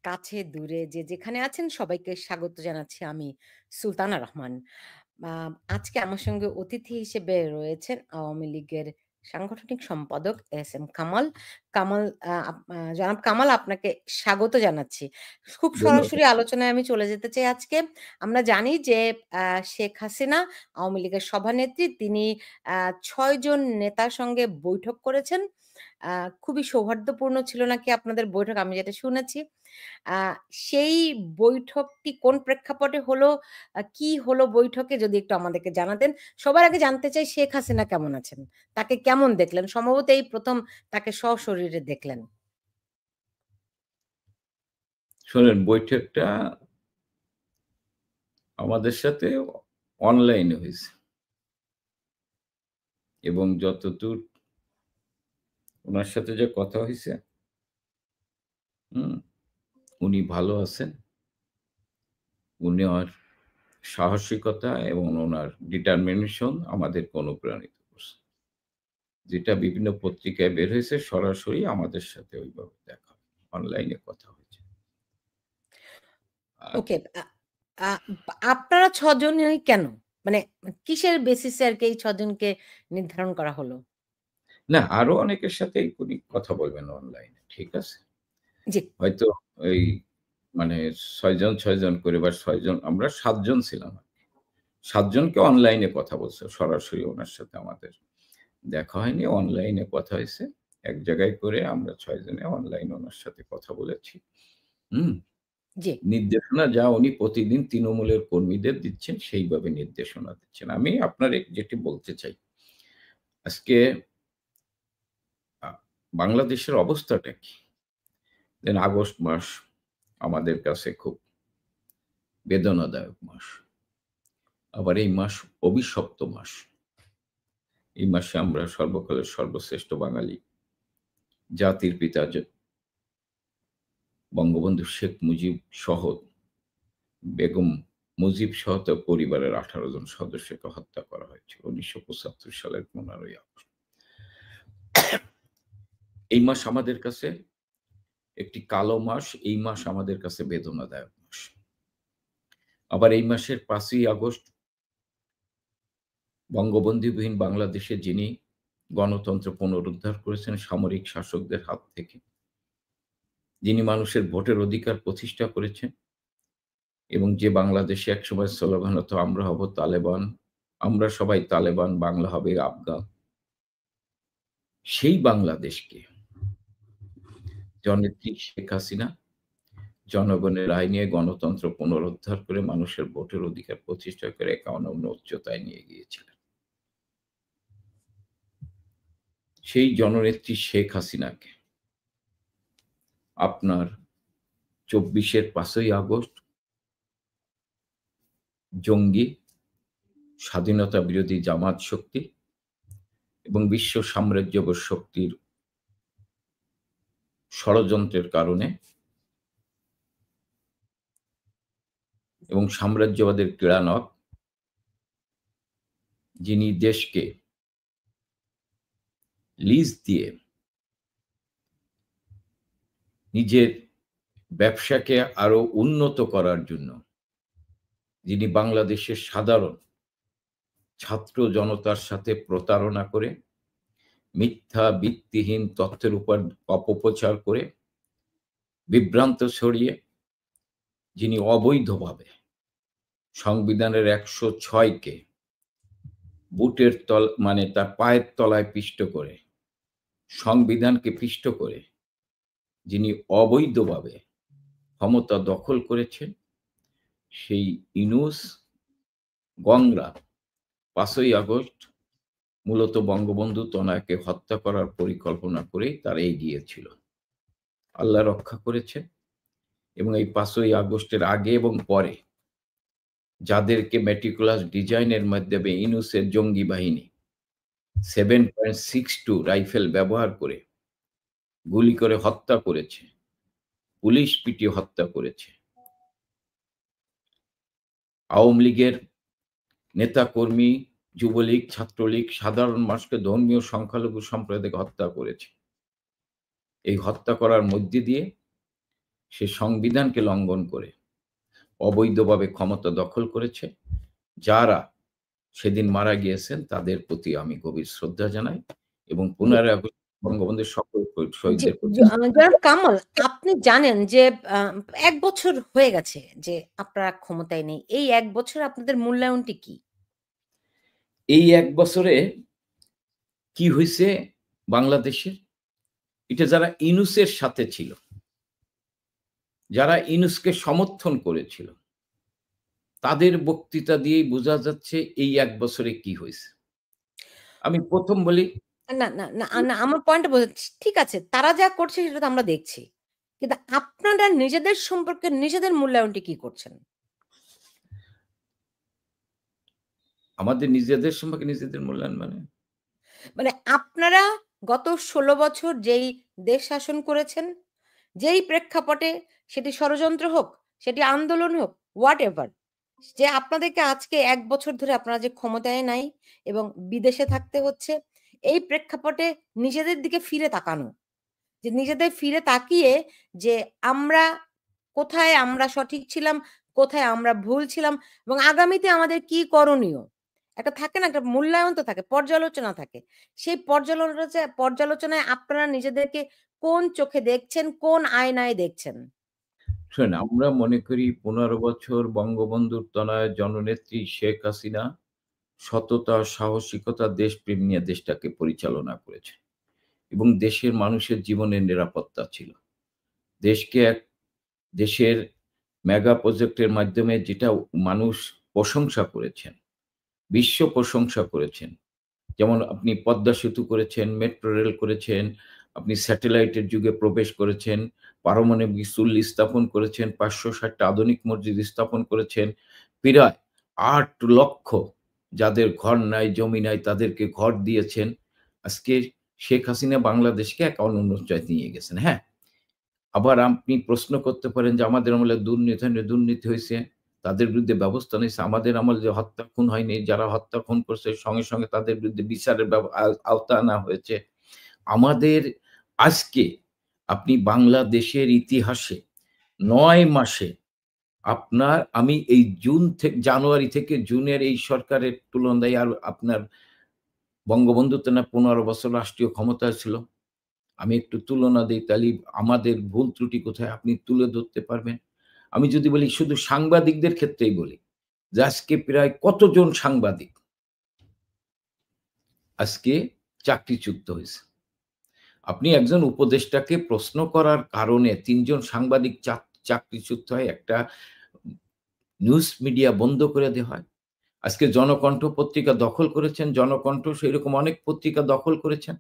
কাছে দূরে যে যেখানে আছেন সবাইকে স্বাগত জানাচ্ছি আমি সুলতানা রহমান। আ আজকে আমার সঙ্গে অতিথি হিসেবে রয়েছেন আওয়ামী লীগের সাংগঠনিক সম্পাদক এস এম কামাল। কামাল জনাব কামাল আপনাকে স্বাগত জানাচ্ছি। খুব ধন্যবাদ। সরাসরি আলোচনায় আমি চলে যেতে চাই আজকে। আমরা জানি যে আ শেখ হাসিনা আওয়ামী লীগের সভানেত্রী। তিনি আ ৬ জন নেতার সঙ্গে বৈঠক করেছেন। আ খুবই সৌহার্দ্যপূর্ণ ছিল নাকি আপনাদের বৈঠক আমি যেটা শুনেছি। আ সেই বৈঠকটি কোন প্রেক্ষাপটে হলো? কি হলো বৈঠকে যদি একটু আমাদেরকে জানাতেন? সবার আগে জানতে চাই শেখ হাসিনা কেমন আছেন? তাকে কেমন দেখলেন? সম্ভবত এই ১ম তাকে সশরীরে দেখলেন। শোনেন, বৈঠকটা আমাদের সাথে অনলাইনে হইছে এবং যতদূর উনার সাথে যে কথা হইছে, হুম? উনি ভালো আছেন। উনার সাহসিকতা এবং উনার ডিটারমিনেশন আমাদেরকে অনুপ্রাণিত করছে। যেটা বিভিন্ন পত্রিকায় বের হইছে সরাসরি আমাদের সাথে ওইভাবে দেখা হয়। অনলাইনে কথা হয়েছে। আর ওকে। আ আপনারা ৬ জনই কেন? মানে কিসের বেসিসে আরকি এই ৬ জনকে নির্ধারণ করা হলো? না, আরো অনেকের সাথেই উনি কথা বলবেন অনলাইনে। ঠিক আছে? জি, হয়তো এই মানে ৬ জন, ৬ জন করে বা ৬ জন আমরা ৭ জন ছিলাম। ৭ জনকে অনলাইনে কথা বলছে। সরাসরি উনার সাথে আমাদের দেখা হয়নি। অনলাইনে কথা হইছে। এক জায়গায় করে আমরা ৬ জনে অনলাইনে উনার সাথে কথা বলেছি। হুম? জি। নির্দেশনা যা উনি প্রতিদিন তৃণমূলের কর্মীদের দিচ্ছেন, সেইভাবে নির্দেশনা দিচ্ছেন। আমি আপনার যেটি বলতে চাই, আজকে আ বাংলাদেশের অবস্থাটা কি? আগস্ট মাস আমাদের কাছে খুব বেদনাদায়ক মাস। আবার এই মাস অভিশপ্ত মাস। এই মাসে আমরা সর্বকালের সর্বশ্রেষ্ঠ বাঙালি জাতির পিতা বঙ্গবন্ধু শেখ মুজিব সহ বেগম মুজিব সহ তার পরিবারের ১৮ জন সদস্যকে হত্যা করা হয়েছিল ১৯৭৫ সালের ১৫ই আগস্ট। এই মাস আমাদের কাছে একটি কালো মাস। এই মাস আমাদের কাছে বেদনাদায়ক মাস। আবার এই মাসের ৫ই আগস্ট বঙ্গবন্ধুবিহীন বাংলাদেশে যিনি গণতন্ত্র পুনরুদ্ধার করেছেন সামরিক শাসকদের হাত থেকে, যিনি মানুষের ভোটের অধিকার প্রতিষ্ঠা করেছেন এবং যে বাংলাদেশে একসময় স্লোগান হতো, "আমরা হব তালেবান, আমরা সবাই তালেবান, বাংলা হবে আফগান।" সেই বাংলাদেশকে জননেত্রী শেখ হাসিনা জনগণের রায় নিয়ে গণতন্ত্র পুনরুদ্ধার করে মানুষের ভোটের অধিকার প্রতিষ্ঠা করে এক অনন্য উচ্চতায় নিয়ে গিয়েছিলেন। সেই জননেত্রী শেখ হাসিনাকে আপনার ২৪ ৫ই আগস্ট জঙ্গি, স্বাধীনতা বিরোধী জামাত শক্তি এবং বিশ্ব সাম্রাজ্যবাদ শক্তির ষড়যন্ত্রের কারণে এবং সাম্রাজ্যবাদের ক্রীড়ানক যিনি দেশকে লিজ দিয়ে নিজের ব্যবসাকে আরো উন্নত করার জন্য যিনি বাংলাদেশের সাধারণ ছাত্র জনতার সাথে প্রতারণা করে মিথ্যা ভিত্তিহীন তথ্যের উপর অপপ্রচার করে বিভ্রান্ত ছড়িয়ে যিনি অবৈধভাবে সংবিধানের ১০৬ কে বুটের মানে তার পায়ের তলায় পিষ্ট করে সংবিধানকে পিষ্ট করে যিনি অবৈধভাবে ক্ষমতা দখল করেছেন, সেই ইনুস গংরা ৫ই আগস্ট মূলত বঙ্গবন্ধু তনয়কে হত্যা করার পরিকল্পনা করেই তারা এগিয়েছিল। আল্লাহ রক্ষা করেছেন এবং এই ৫ই আগস্টের আগে এবং পরে যাদেরকে মেটিকুলাস ডিজাইনের মাধ্যমে ইনুসের জঙ্গি বাহিনী 7.62 রাইফেল ব্যবহার করে গুলি করে হত্যা করেছে, পুলিশ পিটিয়ে হত্যা করেছে। আওয়ামী লীগের নেতাকর্মী, যুবলীগ, ছাত্রলীগ সাধারণ মানুষকে ধর্মীয় সংখ্যালঘু সম্প্রদায়কে হত্যা করেছে। এই হত্যা করার মধ্যে দিয়ে সে সংবিধানকে লঙ্ঘন করে অবৈধভাবে ক্ষমতা দখল করেছে। যারা সেদিন মারা গিয়েছেন তাদের প্রতি আমি গভীর শ্রদ্ধা জানাই এবং জি, 15ই আগস্ট বঙ্গবন্ধুর সকল জি, শহীদদের প্রতি জনাব কামাল, আপনি জানেন যে আ ১ বছর হয়ে গেছে যে আপনারা ক্ষমতায় নেই। এই ১ বছরে আপনাদের মূল্যায়নটি কি? এই ১ বছরে কি হইছে বাংলাদেশের? এটা যারা ইনুসের সাথে ছিল, যারা ইনুসকে সমর্থন করেছিল, তাদের বক্তৃতা দিয়েই বোঝা যাচ্ছে এই ১ বছরে কি হইছে। আমি ১ম বলি না, আমার পয়েন্টটা বোঝাচ্ছি। ঠিক আছে, তারা যা করছে সেটা তো আমরা দেখছি। কিন্তু আপনারা নিজেদের সম্পর্কে নিজেদের মূল্যায়নটি কি করছেন? আমাদের নিজেদের সম্পর্কে নিজেদের মূল্যায়ন মানে মানে আপনারা গত ১৬ বছর যেই দেশ শাসন করেছেন, যেই প্রেক্ষাপটে সেটি ষড়যন্ত্র হোক, সেটি আন্দোলন হোক, হোয়াটএভার, যে আপনাদেরকে আজকে ১ বছর ধরে আপনারা যে ক্ষমতায় নাই এবং বিদেশে থাকতে হচ্ছে, এই প্রেক্ষাপটে নিজেদের দিকে ফিরে তাকানো। যে নিজেদের ফিরে তাকিয়ে যে আমরা কোথায় আমরা সঠিক ছিলাম, কোথায় আমরা ভুল ছিলাম এবং আগামীতে আমাদের কি করণীয়? একটা থাকে না? একটা মূল্যায়ন তো থাকে, পর্যালোচনা থাকে। সেই পর্যালোচনায় আপনারা নিজেদেরকে কোন চোখে দেখছেন, কোন আয়নায় দেখছেন? শোনেন আমরা মনে করি ১৫ বছর বঙ্গবন্ধুর তনয় জননেত্রী শেখ হাসিনা সততা, সাহসিকতা, দেশপ্রেম নিয়ে দেশটাকে পরিচালনা করেছেন এবং দেশের মানুষের জীবনের নিরাপত্তা ছিল। দেশকে দেশের মেগা প্রজেক্টের মাধ্যমে যেটা মানুষ প্রশংসা করেছেন, বিশ্ব প্রশংসা করেছেন। যেমন আপনি পদ্মা সেতু করেছেন, মেট্রো রেল করেছেন, আপনি স্যাটেলাইটের যুগে প্রবেশ করেছেন, পারমাণবিক চুল্লি স্থাপন করেছেন, ৫৬০ টা আধুনিক মসজিদ স্থাপন করেছেন। প্রায় ৮ লক্ষ যাদের ঘর নাই, জমি নাই তাদেরকে ঘর দিয়েছেন। আজকে শেখ হাসিনা বাংলাদেশকে এক অনন্য উচ্চতায় নিয়ে গেছেন। হ্যাঁ? আবার আপনি প্রশ্ন করতে পারেন যে আমাদের আমলে দুর্নীতি হইছে। তাদের বিরুদ্ধে ব্যবস্থা নিয়েছে। আমাদের আমলে যে হত্যা খুন হয়নি, যারা হত্যা খুন করছে সঙ্গে, সঙ্গে তাদের বিরুদ্ধে বিচারের আওতায় আনা হয়েছে। আমাদের আজকে আপনি বাংলাদেশের ইতিহাসে ৯ মাসে আমি এই জানুয়ারি থেকে জুনের এই সরকারের তুলনায় আর আপনার বঙ্গবন্ধু তো না ১৫ বছর রাষ্ট্রীয় ক্ষমতায় ছিল। আমি একটু তুলনা দেই তাহলে আমাদের ভুল ত্রুটি কোথায় আপনি তুলে ধরতে পারবেন। আমি যদি বলি শুধু সাংবাদিকদের ক্ষেত্রেই বলি যে আজকে প্রায় কতজন সাংবাদিক আজকে চাকরিচ্যুত হইছে। আপনি একজন উপদেষ্টাকে প্রশ্ন করার কারণে ৩ জন সাংবাদিক চাকরিচ্যুত হয়। একটা নিউজ মিডিয়া বন্ধ করে দেয়া হয়। আজকে জনকণ্ঠ পত্রিকা দখল করেছেন। জনকণ্ঠ সেইরকম অনেক পত্রিকা দখল করেছেন।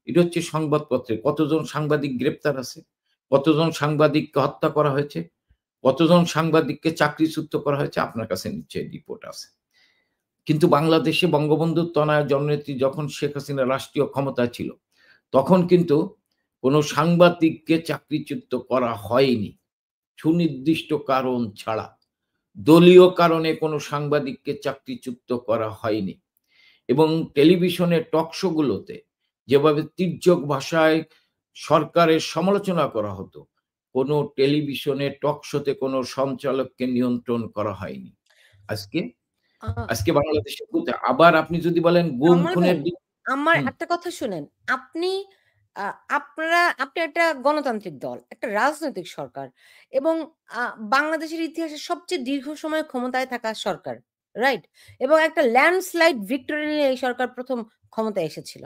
এটা হচ্ছে সংবাদপত্রে কতজন সাংবাদিক গ্রেপ্তার আছে? কতজন সাংবাদিককে হত্যা করা হয়েছে? কতজন সাংবাদিককে চাকরিচ্যুত করা হয়েছে? আপনার কাছে নিশ্চয়ই রিপোর্ট আছে। কিন্তু বাংলাদেশে বঙ্গবন্ধুর তনয়া জননেত্রী যখন শেখ হাসিনা রাষ্ট্রীয় ক্ষমতায় ছিল, তখন কিন্তু কোন সাংবাদিককে চাকরিচ্যুত করা হয়নি। সুনির্দিষ্ট কারণ ছাড়া। দলীয় কারণে কোন সাংবাদিককে চাকরিচ্যুত করা হয়নি। এবং টেলিভিশনের টক শো গুলোতে যেভাবে তীর্যক ভাষায় সরকারের সমালোচনা করা হতো, কোন টেলিভিশনের টক শোতে কোন সঞ্চালককে নিয়ন্ত্রণ করা হয়নি। আজকে আ আজকে বাংলাদেশে কোথায় আবার আপনি যদি বলেন গুম কামাল খুনের ভাই, দিক আমার হুম, একটা কথা শুনেন। আপনি আ আপনি একটা গণতান্ত্রিক দল, একটা রাজনৈতিক সরকার এবং আ বাংলাদেশের ইতিহাসে সবচেয়ে দীর্ঘ সময় ক্ষমতায় থাকা সরকার। রাইট? এবং একটা ল্যান্ডস্লাইড ভিক্টরি নিয়ে এই সরকার ১ম ক্ষমতায় এসেছিল।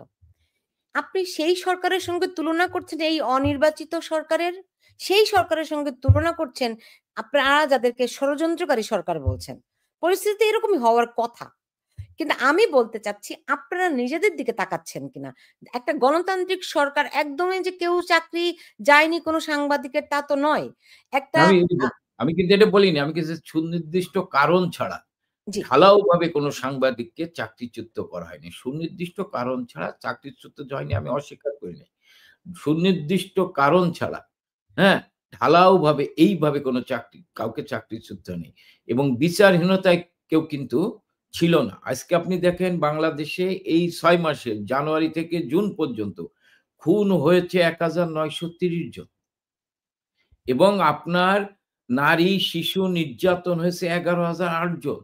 আপনি সেই সরকারের সঙ্গে তুলনা করছেন এই অনির্বাচিত সরকারের, সেই সরকারের সঙ্গে তুলনা করছেন আপনারা যাদেরকে ষড়যন্ত্রকারী সরকার বলছেন। পরিস্থিতি এরকমই হওয়ার কথা। কিন্তু আমি বলতে চাচ্ছি আপনারা নিজেদের দিকে তাকাচ্ছেন কিনা? একটা গণতান্ত্রিক সরকার একদমই যে কেউ চাকরি যায়নি কোনো সাংবাদিকের তা তো নয়। একটা আমি আ আমি কিন্তু এটা বলিনি। আমি কিন্তু সুনির্দিষ্ট কারণ ছাড়া জি। ঢালাওভাবে কোন সাংবাদিককে চাকরিচ্যুত করা হয়নি। সুনির্দিষ্ট কারণ ছাড়া চাকরিচ্যুত হয়নি আমি অস্বীকার করি নাই। সুনির্দিষ্ট কারণ ছাড়া, হ্যাঁ? ঢালাওভাবে এইভাবে কোন কাউকে চাকরিচ্যুত নেই। এবং বিচারহীনতায় কেউ কিন্তু ছিল না। আজকে আপনি দেখেন বাংলাদেশে এই ৬ মাসে জানুয়ারি থেকে জুন পর্যন্ত খুন হয়েছে ১,৯৩০ জন। এবং আপনার নারী শিশু নির্যাতন হয়েছে 11,008 জন।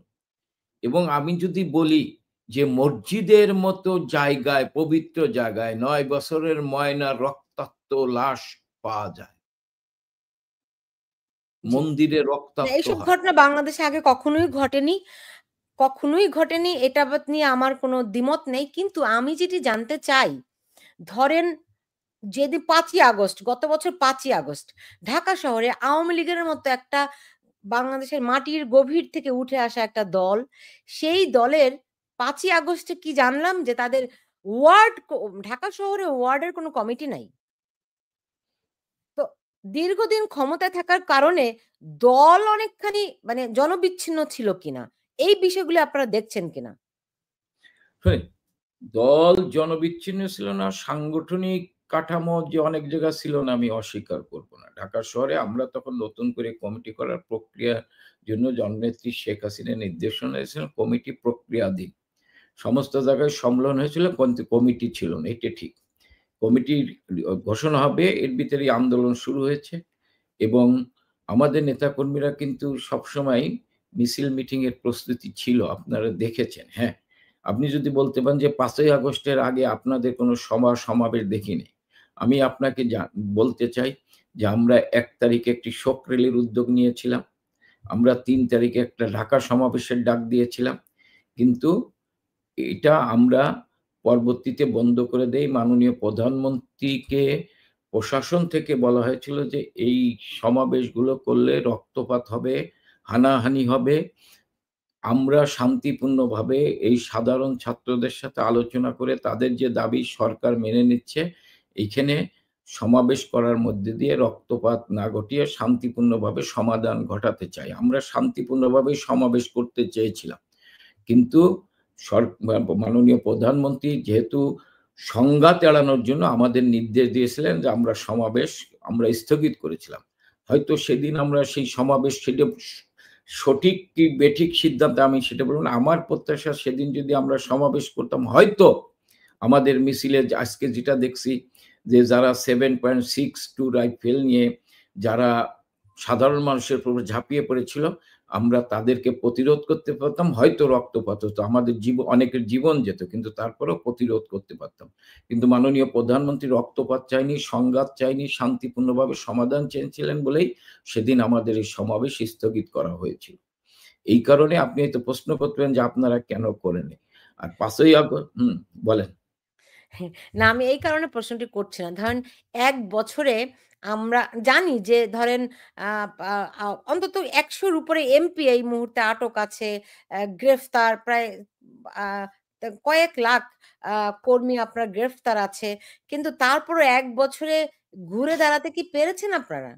এবং আমি যদি বলি যে মসজিদের মতো জায়গায়, পবিত্র জায়গায় ৯ বছরের ময়নার রক্তাক্ত লাশ পাওয়া যায়। জি। মন্দিরে না, রক্তাক্ত এইসব হয়। ঘটনা বাংলাদেশে আগে কখনোই ঘটেনি। কখনোই ঘটেনি। এটা বাত নিয়ে আমার কোনো দ্বিমত নেই। কিন্তু আমি যেটি জানতে চাই, ধরেন যেদিন ৫ই আগস্ট, গত বছর ৫ই আগস্ট ঢাকা শহরে আওয়ামী লীগের মতো একটা বাংলাদেশের মাটির গভীর থেকে উঠে আসা একটা দল, সেই দলের ৫ই আগস্টে কি জানলাম যে তাদের ওয়ার্ড ঢাকা শহরে ওয়ার্ডের কোনো কমিটি নাই। তো দীর্ঘদিন ক্ষমতায় থাকার কারণে দল অনেকখানি মানে জনবিচ্ছিন্ন ছিল কিনা? এই বিষয়গুলো আপনারা দেখছেন কিনা? শুনেন, দল জনবিচ্ছিন্ন ছিল না, সাংগঠনিক কাঠামো যে অনেক জায়গায় ছিল না আমি অস্বীকার করব না। ঢাকা শহরে আমরা তখন নতুন করে কমিটি করার প্রক্রিয়ার জন্য জননেত্রী শেখ হাসিনা নির্দেশনা দিয়েছিলেন, কমিটি প্রক্রিয়াধীন। সমস্ত জায়গায় সম্মেলন হয়েছিল কিন্তু কমিটি ছিল না, এটা ঠিক। কমিটির ঘোষণা হবে এর ভিতরেই আন্দোলন শুরু হয়েছে এবং আমাদের নেতাকর্মীরা কিন্তু সবসময় মিছিল মিটিং এর প্রস্তুতি ছিল। আপনারা দেখেছেন, হ্যাঁ। আপনি যদি বলতে পারেন যে ৫ই আগস্টের আগে আপনাদের কোনো সভা সমাবেশ দেখিনি। আমি আপনাকে বলতে চাই যে আমরা ১ তারিখে একটি শোক র্যালির উদ্যোগ নিয়েছিলাম। আমরা ৩ তারিখে একটা ঢাকা সমাবেশের ডাক দিয়েছিলাম। কিন্তু এটা আমরা পরবর্তীতে বন্ধ করে দেই। মাননীয় প্রধানমন্ত্রীকে প্রশাসন থেকে বলা হয়েছিল যে, "এই সমাবেশগুলো করলে রক্তপাত হবে, হানাহানি হবে। আমরা শান্তিপূর্ণভাবে এই সাধারণ ছাত্রদের সাথে আলোচনা করে তাদের যে দাবি সরকার মেনে নিচ্ছে, এইখানে সমাবেশ করার মধ্যে দিয়ে রক্তপাত না ঘটিয়ে শান্তিপূর্ণভাবে সমাধান ঘটাতে চাই।" আমরা শান্তিপূর্ণভাবেই সমাবেশ করতে চেয়েছিলাম। কিন্তু মাননীয় প্রধানমন্ত্রী যেহেতু সংঘাত এড়ানোর জন্য আমাদের নির্দেশ দিয়েছিলেন যে আমরা স্থগিত করেছিলাম। হয়তো সেদিন আমরা সেই সমাবেশ সেটা সঠিক কি বেঠিক সিদ্ধান্ত আমি সেটা বলব না। আমার প্রত্যাশা সেদিন যদি আমরা সমাবেশ করতাম হয়তো আমাদের মিছিলে আজকে যেটা দেখছি যে যারা 7.62 রাইফেল নিয়ে যারা সাধারণ মানুষের উপর ঝাঁপিয়ে পড়েছিল, আমরা তাদেরকে প্রতিরোধ করতে পারতাম। হয়তো রক্তপাত হতো। আমাদের অনেকের জীবন যেত। কিন্তু তারপরেও প্রতিরোধ করতে পারতাম। কিন্তু মাননীয় প্রধানমন্ত্রী রক্তপাত চায়নি, সংঘাত চায়নি, শান্তিপূর্ণভাবে সমাধান চেয়েছিলেন বলেই সেদিন আমাদের এই সমাবেশ স্থগিত করা হয়েছিল। এই কারণে আপনি হয়তো প্রশ্ন করবেন যে আপনারা কেন করেননি? আর ৫ই বলেন। হ্যাঁ, না আমি এই কারণে প্রশ্নটি করছি না। ধরেন ১ বছরে আমরা জানি যে ধরেন আ আ আ অন্তত ১০০ র উপরে এমপি এই মুহূর্তে আটক আছে, গ্রেফতার প্রায় আ কয়েক লাখ আ কর্মী আপনার গ্রেফতার আছে। কিন্তু তারপরও ১ বছরে ঘুরে দাঁড়াতে কি পেরেছেন আপনারা?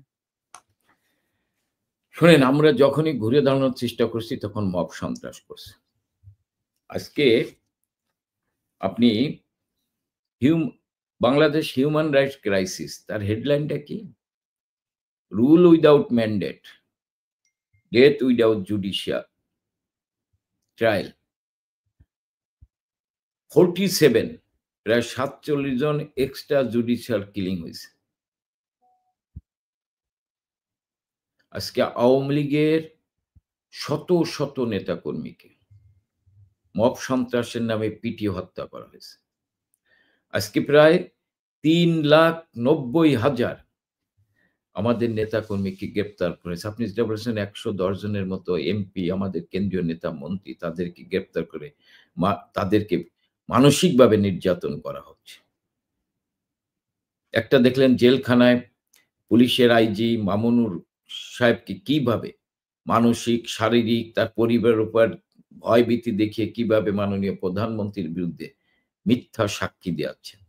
শোনেন, আমরা যখনই ঘুরে দাঁড়ানোর চেষ্টা করছি তখন মব সন্ত্রাস করছে। আজকে আপনি Hume Bangladesh human rights crisis তার হেডলাইনটা কি? Rule without mandate, death without judicial trial. 47 প্রায় ৪৭ জন এক্সট্রা জুডিশিয়াল কিলিং হইছে। আজকে আওয়ামী লীগের শত, শত নেতাকর্মীকে মব সন্ত্রাসের নামে পিটিয়ে হত্যা করা হয়েছে। আজকে প্রায় ৩,৯০,০০০ আমাদের নেতাকর্মীকে গ্রেপ্তার করেছে। আপনি যেটা বলেছেন ১১০ জনের মতো এমপি, আমাদের কেন্দ্রীয় নেতা মন্ত্রী তাদেরকে গ্রেপ্তার করে তাদেরকে মানসিকভাবে নির্যাতন করা হচ্ছে। একটা দেখলেন জেলখানায় পুলিশের আইজি মামুনুর সাহেবকে কিভাবে মানসিক, শারীরিক তার পরিবারের উপর ভয়ভীতি দেখিয়ে কিভাবে মাননীয় প্রধানমন্ত্রীর বিরুদ্ধে মিথ্যা সাক্ষী দেওয়াচ্ছেন।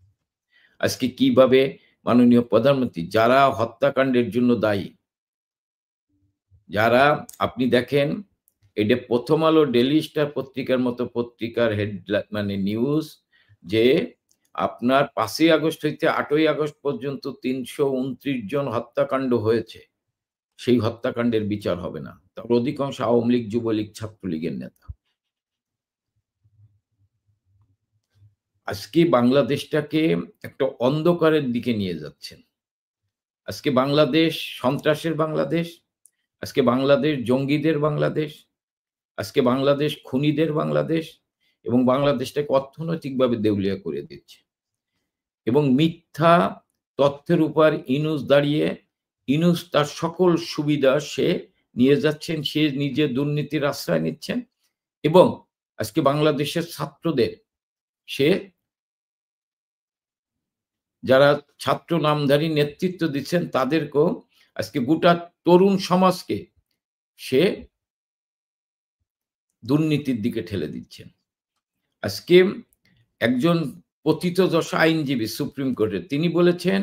আজকে কিভাবে মাননীয় প্রধানমন্ত্রী যারা হত্যাকাণ্ডের জন্য দায়ী, যারা আপনি দেখেন এটা 'প্রথম আলো', 'ডেইলি স্টার' পত্রিকার মতো পত্রিকার মানে নিউজ যে আপনার ৫ই আগস্ট হইতে ৮ই আগস্ট পর্যন্ত ৩২৯ জন হত্যাকাণ্ড হয়েছে। সেই হত্যাকাণ্ডের বিচার হবে না। তার অধিকাংশ আওয়ামী লীগ, যুবলীগ, ছাত্রলীগের নেতা। আজকে বাংলাদেশটাকে একটা অন্ধকারের দিকে নিয়ে যাচ্ছেন। আজকে বাংলাদেশ সন্ত্রাসের বাংলাদেশ, আজকে বাংলাদেশ জঙ্গিদের বাংলাদেশ, আজকে বাংলাদেশ খুনিদের বাংলাদেশ এবং বাংলাদেশটাকে অর্থনৈতিকভাবে দেউলিয়া করে দিচ্ছে। এবং মিথ্যা তথ্যের উপর ইনুস দাঁড়িয়ে ইনুস তার সকল সুবিধা সে নিয়ে যাচ্ছেন, সে নিজে দুর্নীতির আশ্রয় নিচ্ছেন এবং আজকে বাংলাদেশের ছাত্রদের সে যারা ছাত্র নামধারী নেতৃত্ব দিচ্ছেন তাদেরকেও আজকে গোটা তরুণ সমাজকে সে দুর্নীতির দিকে ঠেলে দিচ্ছেন। আজকে একজন পতিতদশা আইনজীবী সুপ্রিম কোর্টের তিনি বলেছেন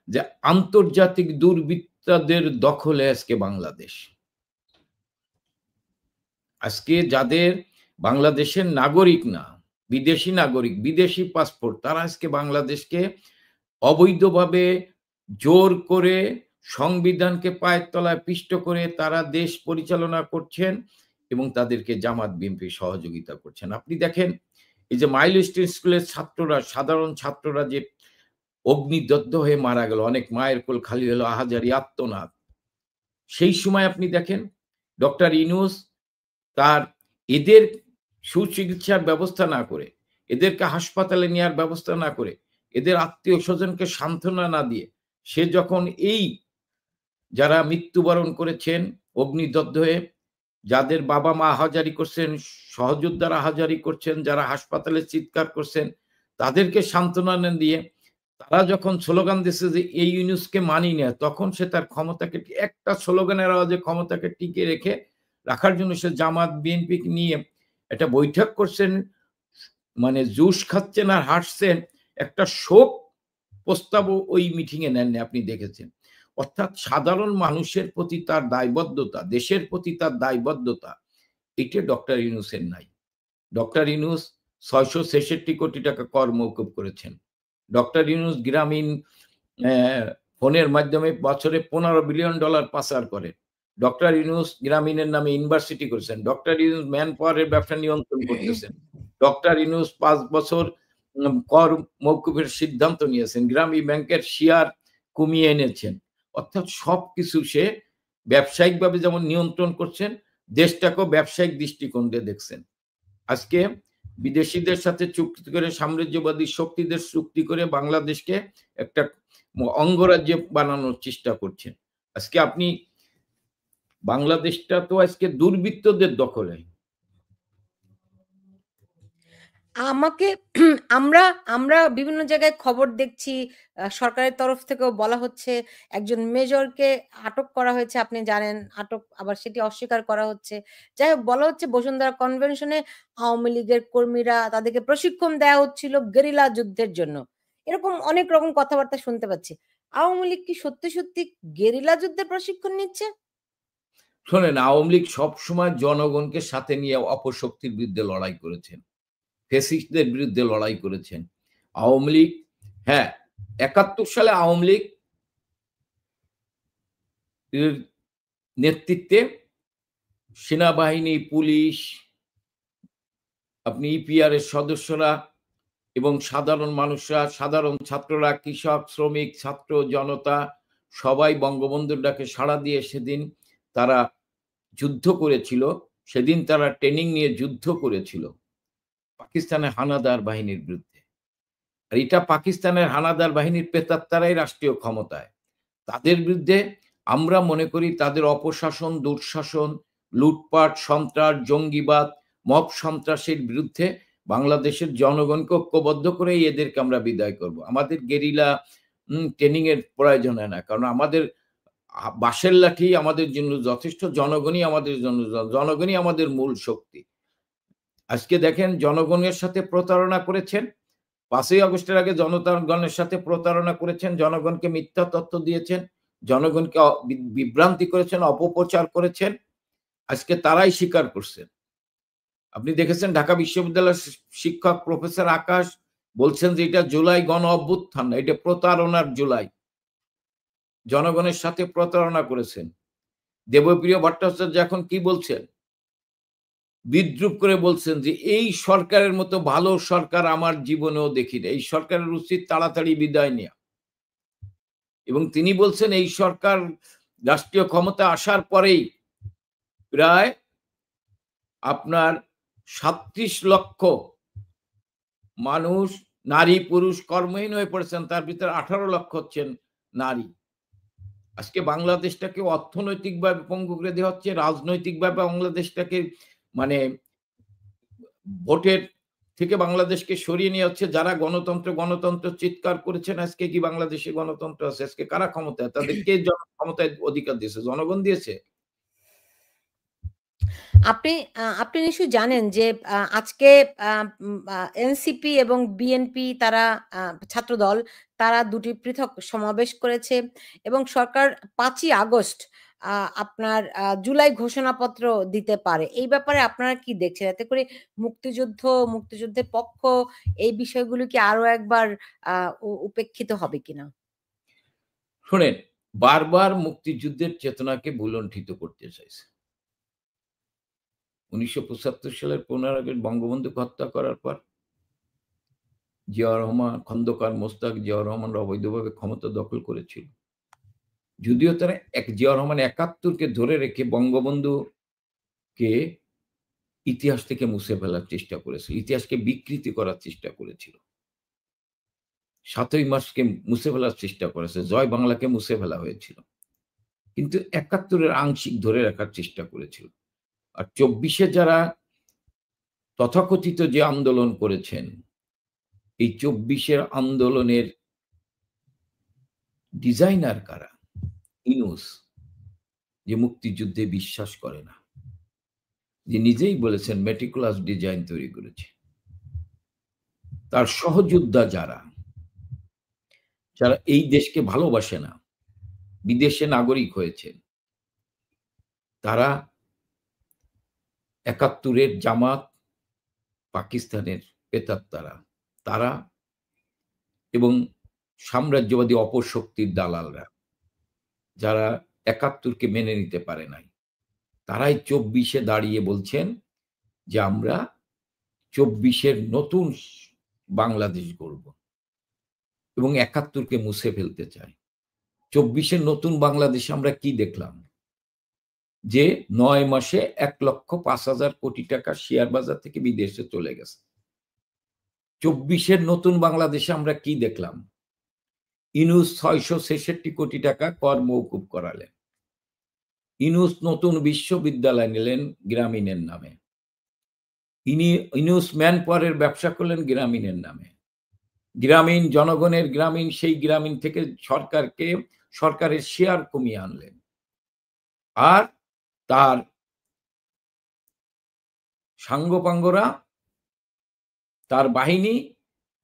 যে আন্তর্জাতিক দুর্বৃত্তদের দখলে আজকে বাংলাদেশ। আজকে যাদের বাংলাদেশের নাগরিক না, বিদেশি নাগরিক, বিদেশি পাসপোর্ট, তারা আজকে বাংলাদেশকে অবৈধভাবে জোর করে সংবিধানকে পায়ের তলায় পিষ্ট করে তারা দেশ পরিচালনা করছেন এবং তাদেরকে জামাত বিএনপি সহযোগিতা করছেন। আপনি দেখেন এই যে মাইলস্টোন স্কুলের ছাত্ররা, সাধারণ ছাত্ররা যে অগ্নিদগ্ধ হয়ে মারা গেল, অনেক মায়ের কোল খালি হলো, আহাজারি আত্মনাদ। সেই সময় আপনি দেখেন ডক্টর ইউনূস তার এদের সুচিকিৎসার ব্যবস্থা না করে, এদেরকে হাসপাতালে নেওয়ার ব্যবস্থা না করে, এদের আত্মীয় স্বজনকে সান্ত্বনা না দিয়ে সে যখন এই যারা মৃত্যুবরণ করেছেন অগ্নিদগ্ধ হয়ে, যাদের বাবা মা আহাজারি করছেন, সহযোদ্ধারা আহাজারি করছেন, যারা হাসপাতালে চিৎকার করছেন, তাদেরকে সান্ত্বনা দিয়ে তারা যখন স্লোগান দিচ্ছে যে এই ইউনূসকে মানি না, তখন সে তার ক্ষমতাকে একটা স্লোগানের আওয়াজে ক্ষমতাকে টিকে রেখে রাখার জন্য সে জামাত বিএনপি নিয়ে একটা বৈঠক করছেন, মানে জুস খাচ্ছেন আর হাসছেন। একটা শোক প্রস্তাবও ওই মিটিং এ নেননি, আপনি দেখেছেন। অর্থাৎ সাধারণ মানুষের প্রতি তার দায়বদ্ধতা, দেশের প্রতি তার দায়বদ্ধতা, এটা ডক্টর ইউনূসের নাই। ডক্টর ইউনূস ৬৬৬ কোটি টাকা কর মওকুফ করেছেন। ডক্টর ইউনূস গ্রামীণ ফোনের মাধ্যমে বছরে $15 বিলিয়ন পাচার করেন। ডক্টর ইউনূস গ্রামীণের নামে ইউনিভার্সিটি করেছেন। ডক্টর ইউনূস ম্যান পাওয়ারের ব্যবসা নিয়ন্ত্রণ করতেছেন। ডক্টর ইউনূস ৫ বছর কর মওকুফের সিদ্ধান্ত নিয়েছেন। গ্রামীণ ব্যাংকের শেয়ার কমিয়ে এনেছেন। অর্থাৎ সবকিছু সে ব্যবসায়িকভাবে যেমন নিয়ন্ত্রণ করছেন, দেশটাকেও ব্যবসায়িক দৃষ্টিকোণ দিয়ে দেখছেন। আজকে বিদেশিদের সাথে চুক্তি করে, সাম্রাজ্যবাদী শক্তিদের চুক্তি করে বাংলাদেশকে একটা অঙ্গরাজ্য বানানোর চেষ্টা করছেন। আজকে আপনি বাংলাদেশটা তো আজকে দুর্বৃত্তদের দখলে। আমাকে আমরা আমরা বিভিন্ন জায়গায় খবর দেখছি, সরকারের তরফ থেকেও বলা হচ্ছে একজন মেজরকে আটক করা হয়েছে, আপনি জানেন। আটক আবার সেটি অস্বীকার করা হচ্ছে। যাই হোক, বলা হচ্ছে বসুন্ধরা কনভেনশনে আওয়ামী লীগের কর্মীরা তাদেরকে প্রশিক্ষণ দেয়া হচ্ছিল গেরিলা যুদ্ধের জন্য। এরকম অনেক রকম কথাবার্তা শুনতে পাচ্ছি। আওয়ামী লীগ কি সত্যি গেরিলা যুদ্ধের প্রশিক্ষণ নিচ্ছে? শোনেন, আওয়ামী লীগ সবসময় জনগণকে সাথে নিয়ে অপশক্তির বিরুদ্ধে লড়াই করেছেন, ফ্যাসিস্টদের বিরুদ্ধে লড়াই করেছেন। আওয়ামী লীগ, হ্যাঁ, ৭১ সালে আওয়ামী লীগ এর নেতৃত্বে সেনাবাহিনী, পুলিশ, আপনি ইপিআর এর সদস্যরা এবং সাধারণ মানুষরা, সাধারণ ছাত্ররা, কৃষক, শ্রমিক, ছাত্র জনতা সবাই বঙ্গবন্ধুর ডাকে সাড়া দিয়ে সেদিন তারা যুদ্ধ করেছিল। সেদিন তারা ট্রেনিং নিয়ে যুদ্ধ করেছিল পাকিস্তানের হানাদার বাহিনীর বিরুদ্ধে। আর এটা পাকিস্তানের হানাদার বাহিনীর প্রেতাত্মারাই রাষ্ট্রীয় ক্ষমতায়। তাদের বিরুদ্ধে আমরা মনে করি তাদের অপশাসন, দুঃশাসন, লুটপাট, সন্ত্রাস, জঙ্গিবাদ, মব সন্ত্রাসের বিরুদ্ধে বাংলাদেশের জনগণকে ঐক্যবদ্ধ করেই এদেরকে আমরা বিদায় করব। আমাদের গেরিলা ট্রেনিং এর প্রয়োজন হয় না। কারণ আমাদের বাঁশের লাঠি আমাদের জন্য যথেষ্ট, জনগণই আমাদের জন্য, জনগণই আমাদের মূল শক্তি। আজকে দেখেন জনগণের সাথে প্রতারণা করেছেন। ৫ই আগস্টের আগে জনগণের সাথে প্রতারণা করেছেন, জনগণকে মিথ্যা তথ্য দিয়েছেন, জনগণকে বিভ্রান্তি করেছেন, অপপ্রচার করেছেন। আজকে তারাই স্বীকার করছেন। আপনি দেখেছেন ঢাকা বিশ্ববিদ্যালয়ের শিক্ষক প্রফেসর আকাশ বলছেন যে এটা জুলাই গণ অভ্যুত্থান না, এটা প্রতারণার জুলাই। জনগণের সাথে প্রতারণা করেছেন। দেবপ্রিয় ভট্টাচার্য এখন কি বলছেন? বিদ্রূপ করে বলছেন যে এই সরকারের মতো ভালো সরকার আমার জীবনেও দেখি না। এই সরকারের উচিত তাড়াতাড়ি বিদায় নেওয়া। এবং তিনি বলছেন এই সরকার রাষ্ট্রীয় ক্ষমতা আসার পরেই প্রায় আপনার ৩৭ লক্ষ মানুষ, নারী পুরুষ কর্মহীন হয়ে পড়েছেন, তার ভিতরে 18 লক্ষ হচ্ছেন নারী। আজকে বাংলাদেশটাকে অর্থনৈতিকভাবে পঙ্গু করে দেওয়া হচ্ছে, রাজনৈতিকভাবে বাংলাদেশটাকে মানে ভোটের থেকে বাংলাদেশকে সরিয়ে নেওয়া হচ্ছে। যারা গণতন্ত্র গণতন্ত্র চিৎকার করেছেন, আজকে কি বাংলাদেশে গণতন্ত্র আছে? আজকে কারা ক্ষমতায়? তাদের কে ক্ষমতায় অধিকার দিয়েছে? জনগণ দিয়েছে? আপনি আপনি নিশ্চয়ই জানেন যে আজকে আ এনসিপি এবং বিএনপি তারা ছাত্রদল তারা ২ টি পৃথক সমাবেশ করেছে এবং সরকার ৫ই আগস্ট আপনার জুলাই ঘোষণাপত্র দিতে পারে। এই ব্যাপারে আপনারা কি দেখছেন? এতে করে মুক্তিযুদ্ধের পক্ষ এই বিষয়গুলো কি আরো একবার আ উপেক্ষিত হবে কিনা? শোনেন, বারবার মুক্তিযুদ্ধের চেতনাকে ভুলণ্ঠিত করতে চাইছে। ১৯৭৫ সালের ১৫ আগস্ট বঙ্গবন্ধুকে হত্যা করার পর জিয়াউর রহমান, খন্দকার মোশতাক জিয়াউর রহমানরা অবৈধভাবে ক্ষমতা দখল করেছিল। যদিও তারা জিয়াউর রহমান ৭১ কে ধরে রেখে বঙ্গবন্ধুকে ইতিহাস থেকে মুছে ফেলার চেষ্টা করেছিল। ইতিহাসকে বিকৃতি করার চেষ্টা করেছিল। ৭ই মার্চকে মুছে ফেলার চেষ্টা করেছে। জয় বাংলাকে মুছে ফেলা হয়েছিল। কিন্তু ৭১ এর আংশিক ধরে রাখার চেষ্টা করেছিল। আর ২৪ এ যারা তথাকথিত যে আন্দোলন করেছেন, এই ২৪ এর আন্দোলনের ডিজাইনার কারা? ইউনূস, যে মুক্তিযুদ্ধে বিশ্বাস করে না। যে নিজেই বলেছেন মেটিকুলাস ডিজাইন তৈরি করেছে। তার সহযোদ্ধা যারা, যারা এই দেশকে ভালোবাসে না, বিদেশে নাগরিক হয়েছেন, তারা ৭১ এর জামাত, পাকিস্তানের প্রেতাত্মারা, তারা এবং সাম্রাজ্যবাদী অপশক্তির দালালরা, যারা ৭১ কে মেনে নিতে পারে নাই, তারাই ২৪ এ দাঁড়িয়ে বলছেন যে আমরা ২৪ এর নতুন বাংলাদেশ গড়ব এবং ৭১ কে মুছে ফেলতে চায়। ২৪ এর নতুন বাংলাদেশে আমরা কি দেখলাম? যে ৯ মাসে ১,৫,০০০ কোটি টাকা শেয়ার বাজার থেকে বিদেশে চলে গেছে। ২৪ এর নতুন বাংলাদেশে আমরা কি দেখলাম? ইউনূস ৬৬৬ কোটি টাকা কর মওকুফ করালেন। ইউনূস নতুন বিশ্ববিদ্যালয় নিলেন গ্রামীণের নামে। ইউনূস ম্যান পাওয়ারের ব্যবসা করলেন গ্রামীণের নামে। গ্রামীণ জনগণের গ্রামীণ, সেই গ্রামীণ থেকে সরকারের শেয়ার কমিয়ে আনলেন। আর তার সাঙ্গপাঙ্গরা, তার বাহিনী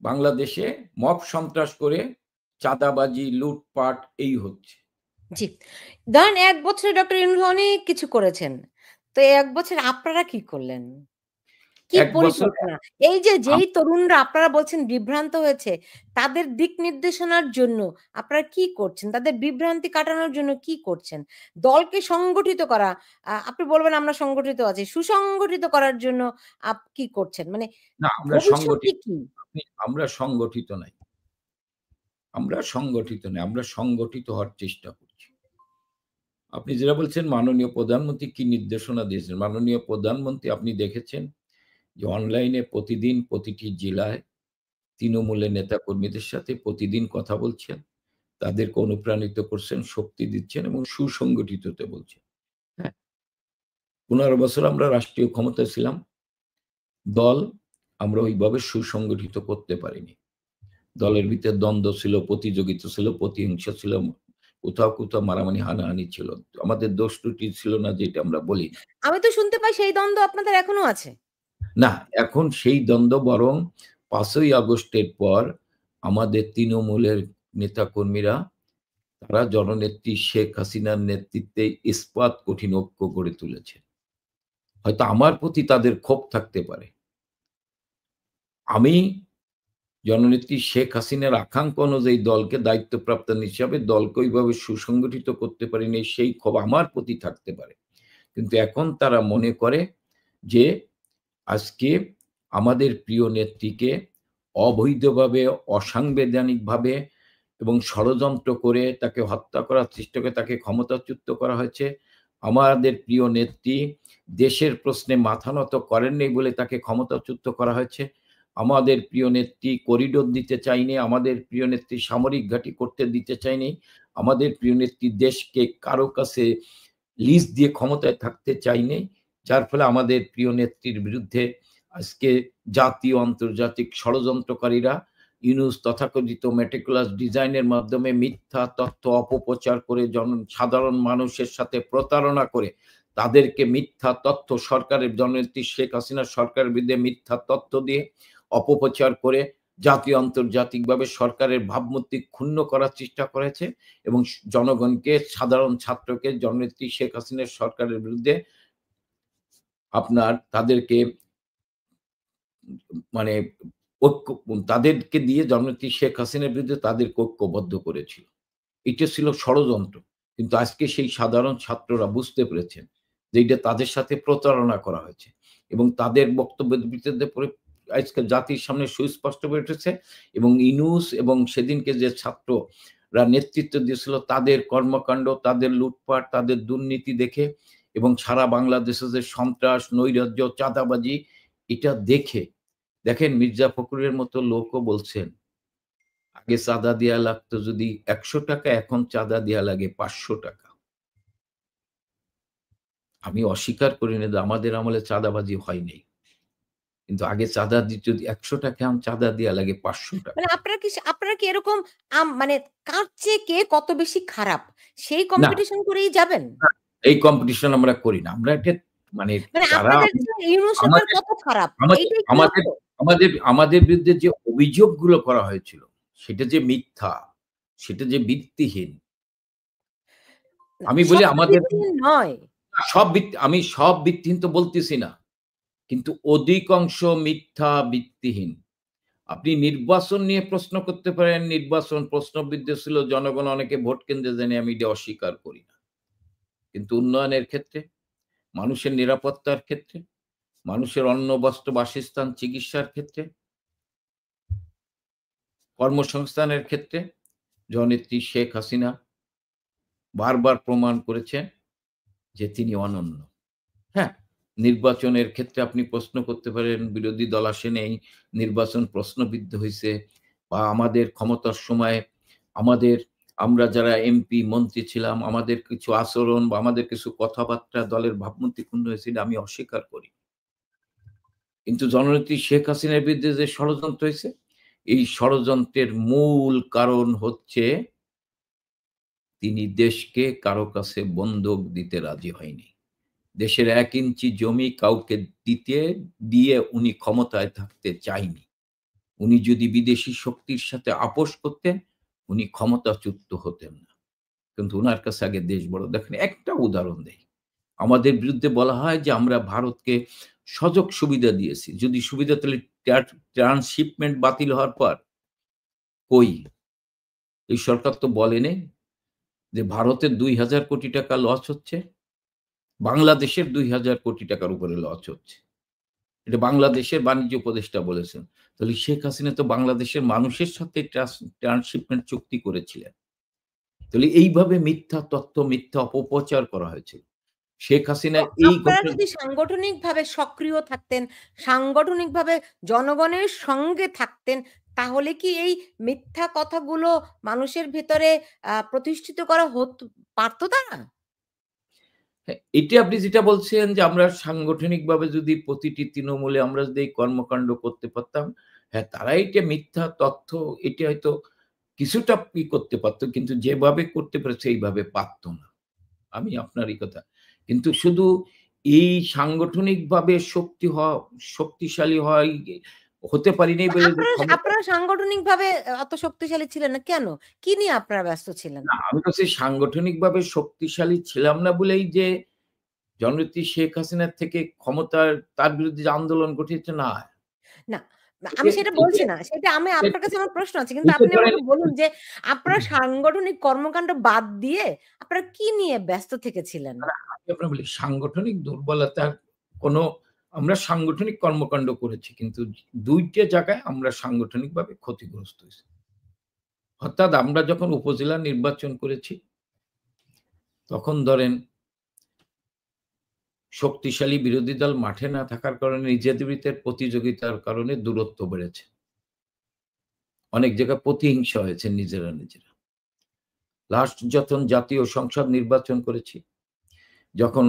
বাংলাদেশে মব সন্ত্রাস করে চাঁদাবাজি, লুটপাট এই হচ্ছে। জি। ধরেন ১ বছরে ডক্টর ইউনূস অনেক কিছু করেছেন। তো এই ১ বছরে আপনারা কি করলেন? কি ১ বছর পরিকল্পনা? এই যে যেই তরুণরা আপনারা বলছেন বিভ্রান্ত হয়েছে, তাদের দিক নির্দেশনার জন্য আপনারা কি করছেন? তাদের বিভ্রান্তি কাটানোর জন্য কি করছেন? দলকে সংগঠিত করা, আপনি বলবেন আমরা সংগঠিত আছি। সুসংগঠিত করার জন্য কি করছেন? মানে না, আমরা ভবিষ্যৎটি সংগঠিত কি? আমরা সংগঠিত নাই। আমরা সংগঠিত নই। আমরা সংগঠিত হওয়ার চেষ্টা করছি। আপনি যেটা বলছেন মাননীয় প্রধানমন্ত্রী কি নির্দেশনা দিয়েছেন? মাননীয় প্রধানমন্ত্রী, আপনি দেখেছেন যে অনলাইনে প্রতিদিন প্রতিটি জেলায় তৃণমূলের নেতাকর্মীদের সাথে প্রতিদিন কথা বলছেন। তাদেরকে অনুপ্রাণিত করছেন, শক্তি দিচ্ছেন এবং সুসংগঠিত হতে বলছেন। হ্যাঁ? ১৫ বছর আমরা রাষ্ট্রীয় ক্ষমতায় ছিলাম। দল আমরা ওইভাবে সুসংগঠিত করতে পারিনি। দলের ভিতরে দ্বন্দ্ব ছিল, প্রতিযোগিতা ছিল, প্রতিহিংসা ছিল, কোথাও মারামারি হানাহানি ছিল। আমাদের দোষ ত্রুটি ছিল না যেটা আমরা বলি না। আমি তো শুনতে পাই সেই দ্বন্দ্ব আপনাদের এখনো আছে। না, এখন সেই দ্বন্দ্ব বরং ৫ই আগস্টের পর আমাদের তৃণমূলের নেতাকর্মীরা, তারা জননেত্রী শেখ হাসিনার নেতৃত্বে ইস্পাত কঠিন ঐক্য গড়ে তুলেছে। হয়তো আমার প্রতি তাদের ক্ষোভ থাকতে পারে। আমি জননেত্রী শেখ হাসিনার আকাঙ্ক্ষা অনুযায়ী দলকে দায়িত্বপ্রাপ্ত হিসাবে দলকে ওইভাবে সুসংগঠিত করতে পারিনি, সেই ক্ষোভ আমার প্রতি থাকতে পারে। কিন্তু এখন তারা মনে করে যে আজকে আমাদের প্রিয় নেত্রীকে অবৈধভাবে, অসাংবিধানিকভাবে এবং ষড়যন্ত্র করে তাকে হত্যা করার চেষ্টা করে তাকে ক্ষমতাচ্যুত করা হয়েছে। আমাদের প্রিয় নেত্রী দেশের প্রশ্নে মাথা নত করেননি বলে তাকে ক্ষমতাচ্যুত করা হয়েছে। আমাদের প্রিয় নেত্রী করিডোর দিতে চায়নি, আমাদের প্রিয় নেত্রী সামরিক ঘাঁটি করতে দিতে চায়নি, আমাদের প্রিয় নেত্রী দেশকে কারো কাছে লিজ দিয়ে ক্ষমতায় থাকতে চায়নি, যার ফলে আমাদের প্রিয় নেত্রীর বিরুদ্ধে আজকে জাতীয় আন্তর্জাতিক ষড়যন্ত্রকারীরা ইউনূস তথাকথিত মেটিকুলাস ডিজাইনের মাধ্যমে মিথ্যা তথ্য অপপ্রচার করে সাধারণ মানুষের সাথে প্রতারণা করে তাদেরকে মিথ্যা তথ্য সরকারের জননেত্রী শেখ হাসিনার সরকারের বিরুদ্ধে মিথ্যা তথ্য দিয়ে অপপ্রচার করে জাতীয় আন্তর্জাতিকভাবে সরকারের ভাবমূর্তি ক্ষুণ্ণ করার চেষ্টা করেছে এবং জনগণকে সাধারণ ছাত্রকে জননেত্রী শেখ হাসিনার সরকারের বিরুদ্ধে আপনার তাদেরকে মানে ঐক্য তাদেরকে দিয়ে জননেত্রী শেখ হাসিনার বিরুদ্ধে তাদেরকে ঐক্যবদ্ধ করেছিল। এটা ছিল ষড়যন্ত্র। কিন্তু আজকে সেই সাধারণ ছাত্ররা বুঝতে পেরেছেন যে এটা তাদের সাথে প্রতারণা করা হয়েছে এবং তাদের বক্তব্যের ভিত্তিতে আজকে জাতির সামনে সুস্পষ্ট হয়ে উঠেছে এবং ইউনূস এবং সেদিনকে যে ছাত্ররা নেতৃত্ব দিয়েছিল তাদের কর্মকাণ্ড, তাদের লুটপাট, তাদের দুর্নীতি দেখে এবং সারা বাংলাদেশে যে সন্ত্রাস, নৈরাজ্য, চাঁদাবাজি এটা দেখে দেখেন মির্জা ফখরুলের মতো লোকও বলছেন আগে চাঁদা দেয়া লাগতো যদি ১০০ টাকা, এখন চাঁদা দেয়া লাগে ৫০০ টাকা। আমি অস্বীকার করি না যে আমাদের আমলে চাঁদাবাজি হয়নি। কিন্তু আগে চাঁদা যদি ১০০ টাকা, এখন চাঁদা দেয়া লাগে ৫০০ টাকা। মানে আপনারা কি এরকম মানে কার চেয়ে কে কত বেশি খারাপ সেই না, কম্পিটিশন করেই যাবেন? না, এই কম্পিটিশন আমরা করি না। আমরা এটা মানে মানে যারা আপনাদের চেয়ে ইউনূস সরকার আমাদের কত খারাপ আমাদের এইটাই কি আমাদের লক্ষ্য? আমাদের আমাদের বিরুদ্ধে যে অভিযোগগুলো করা হয়েছিল সেটা যে মিথ্যা, সেটা যে ভিত্তিহীন। না, আমি বলি সব তো আমাদের ভিত্তিহীন নয়। আমি সব ভিত্তিহীন তো বলতেছি না। কিন্তু অধিকাংশ মিথ্যা ভিত্তিহীন। আপনি নির্বাচন নিয়ে প্রশ্ন করতে পারেন, নির্বাচন প্রশ্নবিদ্ধ ছিল, জনগণ অনেকে ভোট কেন্দ্রে যায়নি, আমি এটা অস্বীকার করি না। কিন্তু উন্নয়নের ক্ষেত্রে, মানুষের নিরাপত্তার ক্ষেত্রে, মানুষের অন্ন, বস্ত্র, বাসস্থান, চিকিৎসার ক্ষেত্রে, কর্মসংস্থানের ক্ষেত্রে জননেত্রী শেখ হাসিনা বারবার প্রমাণ করেছেন যে তিনি অনন্য। হ্যাঁ, নির্বাচনের ক্ষেত্রে আপনি প্রশ্ন করতে পারেন বিরোধী দল আসে নেই, নির্বাচন প্রশ্নবিদ্ধ হইছে বা আমাদের ক্ষমতার সময় আমাদের আমরা যারা এমপি, মন্ত্রী ছিলাম, আমাদের কিছু আচরণ বা আমাদের কিছু কথাবার্তা দলের ভাবমূর্তি ক্ষুণ্ণ হয়েছিল, আমি অস্বীকার করি। কিন্তু জননেত্রী শেখ হাসিনার বিরুদ্ধে যে ষড়যন্ত্র হয়েছে, এই ষড়যন্ত্রের মূল কারণ হচ্ছে তিনি দেশকে কারো কাছে বন্ধক দিতে রাজি হয়নি। দেশের ১ ইঞ্চি জমি কাউকে দিয়ে উনি ক্ষমতায় থাকতে চায়নি। উনি যদি বিদেশি শক্তির সাথে আপোস করতেন, উনি ক্ষমতাচ্যুত হতেন না। কিন্তু উনার কাছে আগে দেশ বড়। দেখেন একটা উদাহরণ দেই। আমাদের বিরুদ্ধে বলা হয় যে আমরা ভারতকে সুযোগ সুবিধা দিয়েছি। যদি সুবিধা তাহলে ট্রান্সশিপমেন্ট বাতিল হওয়ার পর কই? এই সরকার তো বলেনি যে ভারতের ২,০০০ কোটি টাকা লস হচ্ছে, বাংলাদেশের ২,০০০ কোটি টাকার উপরে লস হচ্ছে। এটা বাংলাদেশের বাণিজ্য উপদেষ্টা বলেছেন। তাহলে শেখ হাসিনা তো বাংলাদেশের মানুষের সাথে ট্রান্সশিপমেন্ট চুক্তি করেছিলেন। তাহলে এইভাবে মিথ্যা তথ্য, মিথ্যা অপপ্রচার করা হয়েছিল। শেখ হাসিনা তো এই আপনারা ঘটনা যদি সাংগঠনিকভাবে সক্রিয় থাকতেন, সাংগঠনিকভাবে জনগণের সঙ্গে থাকতেন, তাহলে কি এই মিথ্যা কথাগুলো মানুষের ভেতরে প্রতিষ্ঠিত করা পারত তারা? হ্যাঁ, এটা আপনি যেটা বলছেন যে আমরা সাংগঠনিকভাবে যদি প্রতিটি তৃণমূলে আমরা যদি এই কর্মকাণ্ড করতে পারতাম, হ্যাঁ, তারা এটা মিথ্যা তথ্য এটা হয়তো কিছুটা করতে পারত। কিন্তু যেভাবে করতে পেরেছে এইভাবে পারত না। আমি আপনার এই কথা। কিন্তু শুধু এই সাংগঠনিকভাবে শক্তিশালী হতে পারিনি বলে যে ক্ষমতা আপনারা সাংগঠনিকভাবে অত শক্তিশালী ছিলেন না কেন? কি নিয়ে আপনারা ব্যস্ত ছিলেন? না, আমি বলছি সাংগঠনিকভাবে শক্তিশালী ছিলাম না বলেই যে জননেত্রী শেখ হাসিনার থেকে তার বিরুদ্ধে যে আন্দোলন গঠিয়েছে না। না, এটা আমি সেটা এটা বলছি না। সেটা আপনার কাছে আমার প্রশ্ন আছে। কিন্তু এটা আপনি ধরেন আমাকে বলুন যে আপনারা সাংগঠনিক কর্মকাণ্ড বাদ দিয়ে আপনারা কি নিয়ে ব্যস্ত থেকেছিলেন? আমি আপনার বলি সাংগঠনিক দুর্বলতার কোন আমরা সাংগঠনিক কর্মকাণ্ড করেছি। কিন্তু ২ টা জায়গায় আমরা সাংগঠনিকভাবে ক্ষতিগ্রস্ত হইছি। অর্থাৎ আমরা যখন উপজেলা নির্বাচন করেছি, তখন ধরেন শক্তিশালী বিরোধী দল মাঠে না থাকার কারণে নিজেদের ভিতর প্রতিযোগিতার কারণে দূরত্ব বেড়েছে। অনেক জায়গায় প্রতিহিংসা হয়েছে নিজেরা, নিজেরা। লাস্ট যখন জাতীয় সংসদ নির্বাচন করেছি, যখন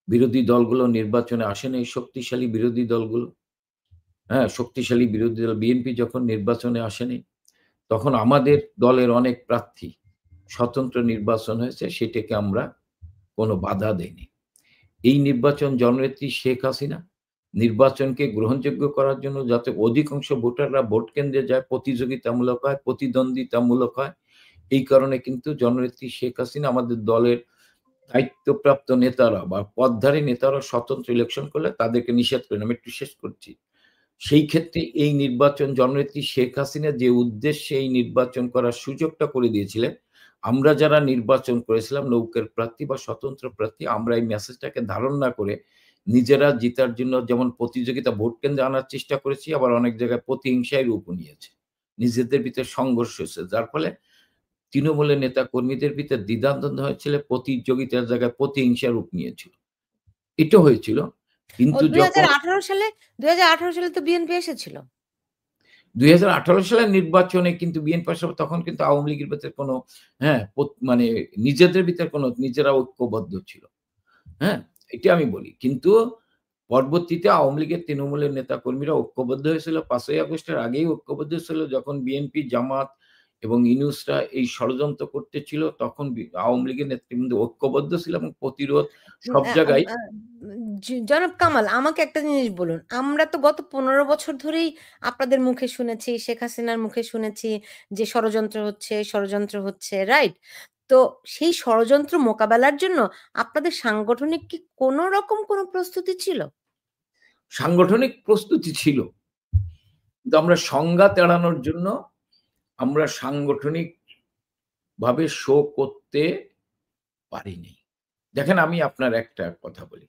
বিরোধী দলগুলো নির্বাচনে আসেনি, শক্তিশালী বিরোধী দলগুলো, হ্যাঁ, শক্তিশালী বিরোধী দল বিএনপি যখন নির্বাচনে আসেনি, তখন আমাদের দলের অনেক প্রার্থী স্বতন্ত্র নির্বাচন হয়েছে, সেটাকে আমরা কোনো বাধা দেইনি। এই নির্বাচন জননেত্রী শেখ হাসিনা নির্বাচনকে গ্রহণযোগ্য করার জন্য যাতে অধিকাংশ ভোটাররা ভোট কেন্দ্রে যায়, প্রতিযোগিতামূলক হয়, প্রতিদ্বন্দ্বিতামূলক হয়, এই কারণে কিন্তু জননেত্রী শেখ হাসিনা আমাদের দলের দায়িত্বপ্রাপ্ত নেতারা বা পদধারী নেতারা স্বতন্ত্র ইলেকশন করলে তাদেরকে নিষেধ করেন। আমি একটু শেষ করছি। সেই ক্ষেত্রে এই নির্বাচন জননেত্রী শেখ হাসিনা যে উদ্দেশ্যে এই নির্বাচন করার সুযোগটা করে দিয়েছিলেন, আমরা যারা নির্বাচন করেছিলাম নৌকার প্রার্থী বা স্বতন্ত্র প্রার্থী, আমরা এই মেসেজটাকে ধারণ না করে নিজেরা জিতার জন্য যেমন প্রতিযোগিতা ভোট কেন্দ্রে আনার চেষ্টা করেছি, আবার অনেক জায়গায় প্রতিহিংসায় রূপ নিয়েছে। নিজেদের ভিতরে সংঘর্ষ হয়েছে, যার ফলে তৃণমূলের নেতা কর্মীদের ভিতরে দ্বিধাদ্বন্দ্ব হয়েছিল, প্রতিযোগিতার জায়গায় প্রতিহিংসা রূপ নিয়েছিল। এটা হয়েছিল। ও কিন্তু যখন ২০১৮ সালে ২০১৮ সালে তো বিএনপি এসেছিল। ২০১৮ সালের নির্বাচনে কিন্তু বিএনপি তখন কিন্তু আওয়ামী লীগের ভিতরে কোনো, হ্যাঁ, মানে নিজেদের ভিতরে কোনো নিজেরা ঐক্যবদ্ধ ছিল। হ্যাঁ? এটা আমি বলি। কিন্তু পরবর্তীতে আওয়ামী লীগের তৃণমূলের নেতাকর্মীরা ঐক্যবদ্ধ হয়েছিল। ৫ই আগস্টের আগেই ঐক্যবদ্ধ ছিল। যখন বিএনপি, জামাত এবং ইউনূসরা এই ষড়যন্ত্র করতেছিল, তখন আওয়ামী লীগের নেতৃবৃন্দ ঐক্যবদ্ধ ছিল এবং প্রতিরোধ উম সব আ আম জায়গায়। আ জনাব কামাল, আমাকে একটা জিনিস বলুন। আমরা তো গত ১৫ বছর ধরেই আপনাদের মুখে শুনেছি, শেখ হাসিনার মুখে শুনেছি যে ষড়যন্ত্র হচ্ছে, রাইট? তো সেই ষড়যন্ত্র মোকাবেলার জন্য আপনাদের সাংগঠনিক কি কোন রকম কোন প্রস্তুতি ছিল? সাংগঠনিক প্রস্তুতি ছিল। কিন্তু আমরা সংঘাত এড়ানোর জন্য আমরা সাংগঠনিকভাবে শো করতে পারিনি। দেখেন, আমি আপনার একটা কথা বলি।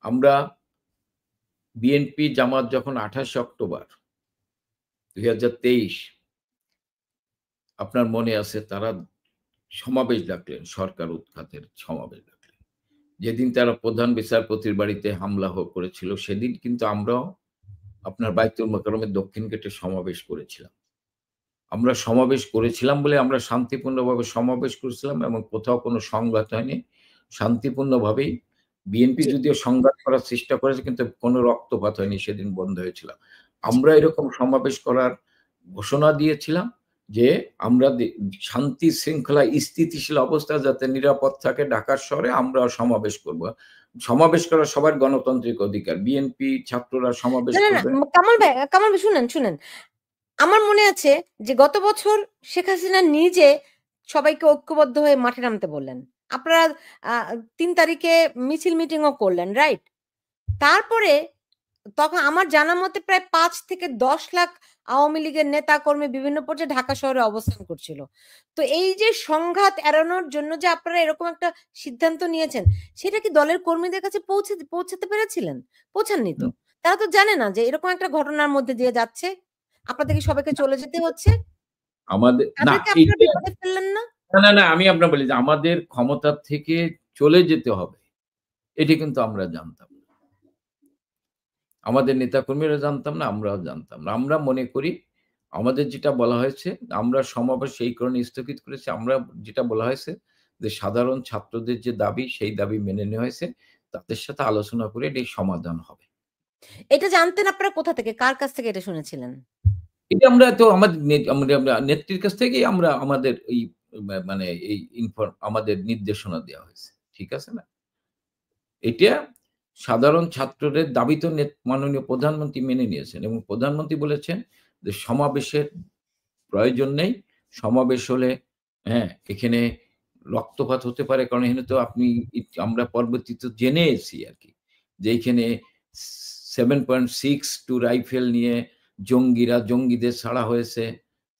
আমরা বিএনপি জামাত যখন ২৮ অক্টোবর ২০২৩ আপনার মনে আছে তারা সমাবেশ ডাকলেন, সরকার উৎখাতের সমাবেশ ডাকলেন। যেদিন তারা প্রধান বিচারপতির বাড়িতে হামলা করেছিল, সেদিন কিন্তু আমরাও আপনার বায়তুল মোকাররমের দক্ষিণ গেটে সমাবেশ করেছিলাম। আমরা সমাবেশ করেছিলাম বলে আমরা শান্তিপূর্ণভাবে সমাবেশ করেছিলাম এবং কোথাও কোনো সংঘাত হয়নি। শান্তিপূর্ণভাবেই বিএনপি জি। যদিও সংঘাত করার চেষ্টা করেছে, কিন্তু কোনো রক্তপাত হয়নি, সেদিন বন্ধ হয়েছিল। আমরা এরকম সমাবেশ করার ঘোষণা দিয়েছিলাম যে আমরা শান্তি শৃঙ্খলা স্থিতিশীল অবস্থা যাতে নিরাপদ থাকে ঢাকার শহরে, আমরাও সমাবেশ করব। সমাবেশ করা সবার গণতান্ত্রিক অধিকার। বিএনপি ছাত্ররা সমাবেশ না। করবে। কামাল ভাই শুনেন। আমার মনে আছে যে গত বছর শেখ হাসিনা নিজে সবাইকে ঐক্যবদ্ধ হয়ে মাঠে নামতে বললেন। আপনারা আ ৩ তারিখে মিছিল মিটিংও করলেন, রাইট? তারপরে তখন আমার জানা মতে প্রায় ৫ থেকে ১০ লাখ আওয়ামী লীগের নেতাকর্মী বিভিন্ন পর্যায়ে ঢাকা শহরে অবস্থান করছিল। তো এই যে সংঘাত এড়ানোর জন্য যে আপনারা এরকম একটা সিদ্ধান্ত নিয়েছেন, সেটা কি দলের কর্মীদের কাছে পৌঁছাতে পেরেছিলেন? পৌঁছাননি তো। তারা তো জানে না যে এরকম একটা ঘটনার মধ্যে দিয়ে যাচ্ছে। আপনাদেরকে সবাইকে চলে যেতে হচ্ছে। আমাদের না তাদেরকে আপনারা এইটা, বিপদে ফেললেন না? না, আমি আপনার বলি যে আমাদের ক্ষমতার থেকে চলে যেতে হবে। এটি কিন্তু আমরা জানতাম না। আমাদের নেতাকর্মীরা জানতাম না, আমরাও জানতাম না। আমরা মনে করি আমাদের যেটা বলা হয়েছে, আমরা সমাবেশ এই কারণে স্থগিত করেছি। আমরা যেটা বলা হয়েছে যে সাধারণ ছাত্রদের যে দাবি, সেই দাবি মেনে নেওয়া হয়েছে। তাদের সাথে আলোচনা করে এটির সমাধান হবে। এটা জানতেন আপনারা কোথা থেকে? কার কাছ থেকে এটা শুনেছিলেন? এটা আমরা তো আমাদের আমরা নেত্রীর কাছ থেকেই আমরা আমাদের এই মানে এই আমাদের নির্দেশনা দেওয়া হয়েছে। ঠিক আছে না? এটা সাধারণ ছাত্রদের দাবি তো মাননীয় প্রধানমন্ত্রী মেনে নিয়েছেন এবং প্রধানমন্ত্রী বলেছেন যে সমাবেশের প্রয়োজন নেই। সমাবেশ হলে, হ্যাঁ, এখানে রক্তপাত হতে পারে। কারণ এখানে তো আপনি আমরা পরবর্তীতে জেনেছি আরকি যে এইখানে 7.62 রাইফেল নিয়ে জঙ্গিদের ছাড়া হয়েছে।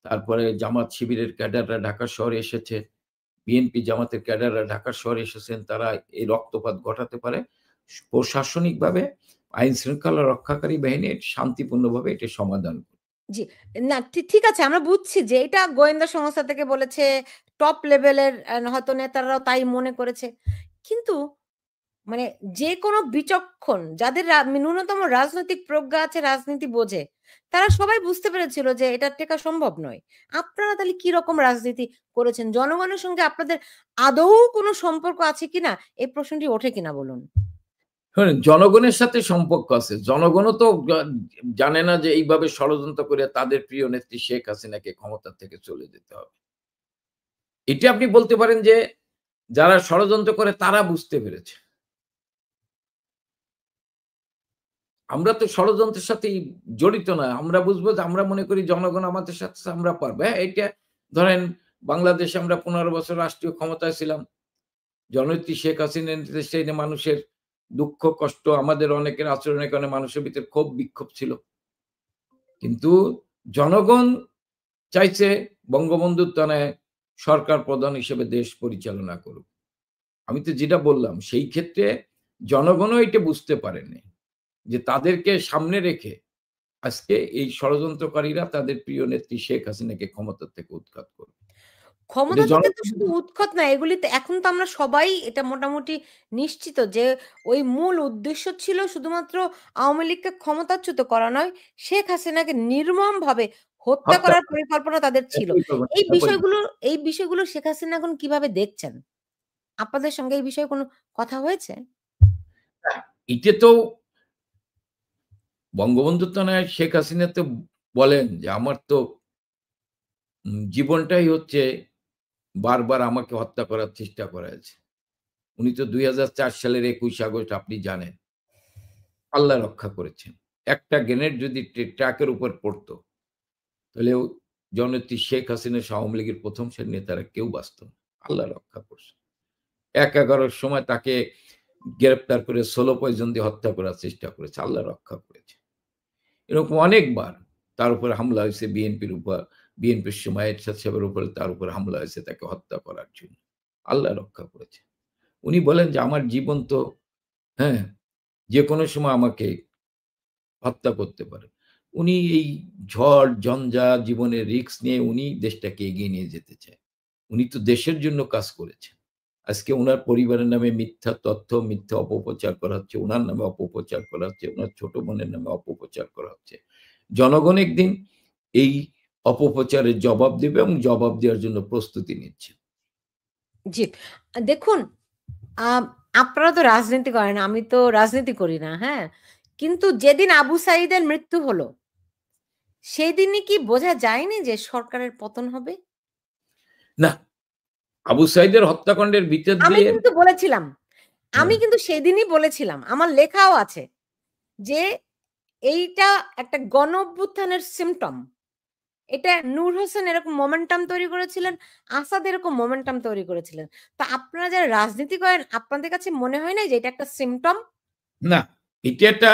তারপরে জামাত শিবিরের ক্যাডাররা ঢাকা শহরে এসেছে। বিএনপি জামাতের ক্যাডাররা ঢাকা শহরে এসেছেন। তারা এই রক্তপাত ঘটাতে পারে। প্রশাসনিকভাবে আইন শৃঙ্খলা রক্ষাকারী বাহিনী শান্তিপূর্ণভাবে এটির সমাধান জি। না ঠিক আছে আমরা বুঝছি যে এটা গোয়েন্দা সংস্থা থেকে বলেছে, টপ লেভেলের হয়তো নেতারাও তাই মনে করেছে। কিন্তু মানে যেকোনো বিচক্ষণ যাদের ন্যূনতম রাজনৈতিক প্রজ্ঞা আছে, রাজনীতি বোঝে, তারা সবাই বুঝতে পেরেছিল যে এটা টেকা সম্ভব নয়। আপনারা তাহলে কি রকম রাজনীতি করেছেন? জনগণের সঙ্গে আপনাদের আদৌ কোনো সম্পর্ক আছে কিনা? এই প্রশ্নটি ওঠে কিনা বলুন? শোনেন, জনগণের সাথে সম্পর্ক আছে। জনগণও তো জানে না যে এইভাবে ষড়যন্ত্র করে তাদের প্রিয় নেত্রী শেখ হাসিনাকে ক্ষমতা থেকে চলে যেতে হবে। এটা আপনি বলতে পারেন যে যারা ষড়যন্ত্র করে তারা বুঝতে পেরেছে। আমরা তো ষড়যন্ত্রের সাথেই জড়িত না। আমরা বুঝবো যে আমরা মনে করি জনগণ আমাদের সাথে আছে, আমরা পারবো। হ্যাঁ, এইটা ধরেন বাংলাদেশে আমরা ১৫ বছর রাষ্ট্রীয় ক্ষমতায় ছিলাম। জননেত্রী শেখ হাসিনার নির্দেশে মানুষের দুঃখ কষ্ট আমাদের অনেকের আচরণের কারণে মানুষের ভিতরে ক্ষোভ বিক্ষোভ ছিল। কিন্তু জনগণ চাইছে বঙ্গবন্ধুর তনয় সরকার প্রধান হিসেবে দেশ পরিচালনা করুক। আমি তো যেটা বললাম সেই ক্ষেত্রে জনগণও এটা বুঝতে পারেনি যে তাদেরকে সামনে রেখে আজকে এই ষড়যন্ত্রকারীরা তাদের প্রিয় নেত্রী শেখ হাসিনাকে ক্ষমতা থেকে উৎখাত করবে। এটা ক্ষমতা থেকে তো জনগণ শুধু উৎখাত না, এগুলিতে এখন তো আমরা সবাই এটা মোটামুটি নিশ্চিত যে ওই মূল উদ্দেশ্য ছিল শুধুমাত্র আওয়ামী লীগকে ক্ষমতাচ্যুত করা নয়, শেখ হাসিনাকে নির্মমভাবে হত্যা হত্যা করার করে। পরিকল্পনা তাদের ছিল। পরিকল্পনা এই ছিল, বিষয়গুলো এই বিষয়গুলো শেখ হাসিনা এখন কিভাবে দেখছেন? আপনাদের সঙ্গে এই বিষয়ে কোনো কথা হয়েছে? এটা তো বঙ্গবন্ধু তো নয় শেখ হাসিনা তো বলেন যে আমার তো জীবনটাই হচ্ছে বারবার আমাকে হত্যা করার চেষ্টা করা হয়েছে। উনি তো ২০০৪ সালের ২১ আগস্ট আপনি জানেন। আল্লাহ রক্ষা করেছেন। একটা গ্রেনেড যদি ট্রাকের উপর পড়তো, তাহলে জননেত্রী শেখ হাসিনা সহ আওয়ামী লীগের ১ম সারির নেতারা কেউ বাঁচত না। আল্লাহ রক্ষা করছে। ১-১১ র সময় তাকে গ্রেপ্তার করে সোলো পয়জন দিয়ে হত্যা করার চেষ্টা করেছে। আল্লাহ রক্ষা করেছে। এরকম অনেকবার তার উপরে হামলা হয়েছে বিএনপির উপর, বিএনপির সময় এরশাদ সাহেবের উপরে তার উপরে হামলা হয়েছে তাকে হত্যা করার জন্য। আল্লাহ রক্ষা করেছে। উনি বলেন যে, "আমার জীবন তো হ্যাঁ, যেকোনো সময় আমাকে হত্যা করতে পারে।" উনি এই ঝড়, ঝঞ্ঝা, জীবনের রিস্ক নিয়ে উনি দেশটাকে এগিয়ে নিয়ে যেতে চায়। উনি তো দেশের জন্য কাজ করেছেন। আজকে উনার পরিবারের নামে মিথ্যা তথ্য, মিথ্যা অপপ্রচার করা হচ্ছে। উনার নামে অপপ্রচার করা হচ্ছে। উনার ছোট বোনের নামে অপপ্রচার করা হচ্ছে। জনগণ একদিন এই অপপ্রচারের জবাব দেবে এবং জবাব দেওয়ার জন্য প্রস্তুতি নিচ্ছে। জি। দেখুন, আম আপনারা তো রাজনীতি করেন, আমি তো রাজনীতি করি না, হ্যাঁ? কিন্তু যেদিন আবু সাঈদের মৃত্যু হলো, সেদিনই কি বোঝা যায়নি যে সরকারের পতন হবে? না, আবু সাঈদের হত্যাকাণ্ডের ভিতর আমি দিয়ে কিন্তু বলেছিলাম, আমি হ্যাঁ, কিন্তু সেদিনই বলেছিলাম, আমার লেখাও আছে যে এইটা একটা গণ অভ্যুত্থানের সিম্পটম। এটা নূর হোসেন এরকম মোমেন্টাম তৈরি করেছিলেন, আসাদ এরকম মোমেন্টাম তৈরি করেছিলেন। তো আপনারা যারা রাজনীতি করেন, আপনাদের কাছে মনে হয় নাই যে এটা একটা সিম্পটম? না, এটা একটা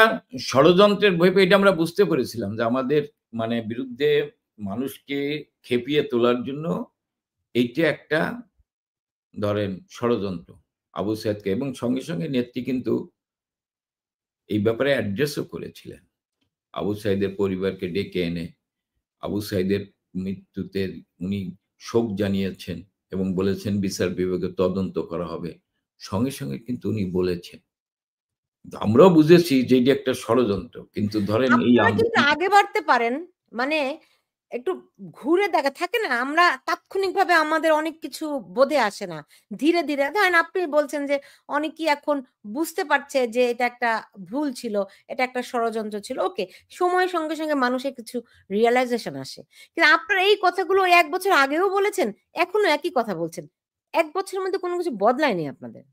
ষড়যন্ত্রের ভেবে এটা আমরা বুঝতে পেরেছিলাম যে আমাদের মানে বিরুদ্ধে মানুষকে খেপিয়ে তোলার জন্য এইটা একটা ধরেন ষড়যন্ত্র। আবু সাইদকে এবং সঙ্গে, সঙ্গে নেত্রী কিন্তু এই ব্যাপারে অ্যাড্রেসও করেছিলেন। আবু সাইদের পরিবারকে ডেকে এনে আবু সাইদের মৃত্যুতে উনি শোক জানিয়েছেন এবং বলেছেন বিচার বিভাগে তদন্ত করা হবে। সঙ্গে, সঙ্গে কিন্তু উনি বলেছেন। আমরাও বুঝেছি যে এটি একটা ষড়যন্ত্র। কিন্তু ধরেন এই আপনারা কিন্তু আন্দোলন আগে বাড়তে পারেন। মানে একটু ঘুরে দেখা থাকে না? আমরা তাৎক্ষণিকভাবে আমাদের অনেক কিছু বোধে আসে না। ধীরে, ধীরে ধরেন আপনি বলছেন যে অনেকেই এখন বুঝতে পারছে যে এটা একটা ভুল ছিল, এটা একটা ষড়যন্ত্র ছিল। ওকে। সময়ের সঙ্গে, সঙ্গে মানুষের কিছু রিয়ালাইজেশন আসে। কিন্তু আপনারা এই কথাগুলো ১ বছর আগেও বলেছেন, এখনো একই কথা বলছেন। ১ বছরের মধ্যে কোনো কিছু বদলায়নি আপনাদের।